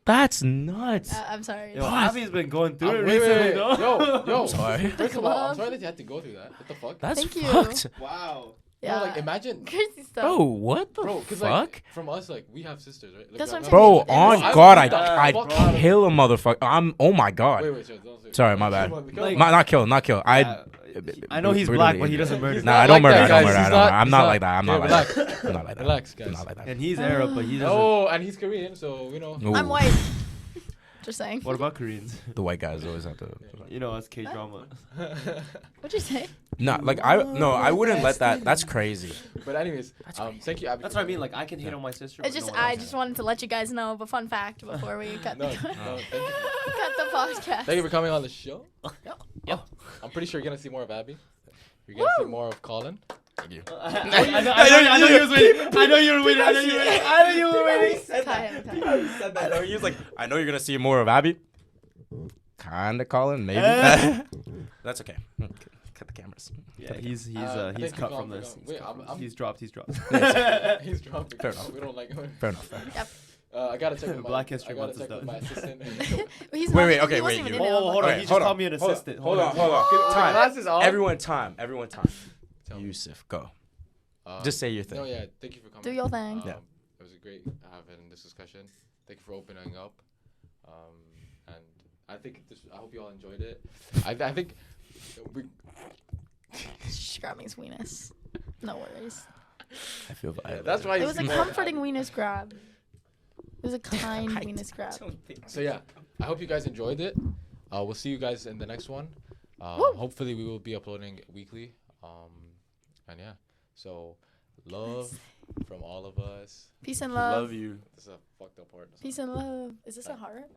That's nuts. I'm sorry. Yo, Abby's been going through it Wait, recently, wait. though. Yo. Sorry. First of all, I'm Club. sorry that you had to go through that. What the fuck? That's Thank you. fucked. Wow. Yeah. Bro, like imagine. Crazy stuff. Bro, what the Bro, because fuck? like from us, like we have sisters, right? Like, That's what I'm we have- Bro, saying. on I God, would I'd fuck out of kill a motherfucker. Oh my God. Wait, sure, don't say it. Sorry, my bad. Like- Not kill. Yeah, I know he's black, but he doesn't murder. Nah, I don't like murder. that, I don't guys. murder. He's I don't murder. not- I'm he's not not- like that. I'm not Yeah, like relax. that. I'm not like that. Relax, I'm guys. not like that. And he's Arab, but he doesn't. Oh, and he's Korean, so you know. Ooh. I'm white. Just saying. What about Koreans? The white guys always have to. You know, us K-drama. What'd you say? Nah, like I wouldn't let that. That's crazy. But anyways, thank you, Abby. That's what I mean. Like, I can hit on my sister. It's but just no one I else just can. wanted to let you guys know. But fun fact before we cut No, the thank you. cut the podcast. Thank you for coming on the show. Yeah. I'm pretty sure you're gonna see more of Abby. You're gonna see Woo! more of Colin. Thank you. I know you was waiting. I know you were waiting. I know you were waiting. Cut. I know he was like, I know you're gonna see more of Abby. Kinda Colin, maybe. That's okay. Cut the cameras. Yeah, he's Thank you, cut Colin, from for this. coming. Wait, I'm- He's dropped. He's dropping. Fair enough. We don't like him. Fair enough. Yep. I gotta check with my. Black History I gotta Month is check with done. my assistant. He's Wait, not- okay, he wait, wasn't you- even in Oh, it. hold on. Okay, He just hold called on. me an Hold on. assistant. Hold on. Time. Glasses on. Everyone, time. Tell me. Yusuf, go. Uh, Just say your thing. No, yeah. Thank you for coming. Do your thing. Yeah. It was a great having this discussion. Thank you for opening up. And I think I hope you all enjoyed it. I think we. Shh, grab me's weenus. No worries. I feel violated. That's why It you was a see more comforting Abby. weenus grab. It was a kind weenus grab. So yeah, I hope you guys enjoyed it. We'll see you guys in the next one. Woo. Hopefully we will be uploading weekly. And yeah, so love from all of us. Peace and Love love. you. This is a fucked up part. Peace and love. Is this a heart?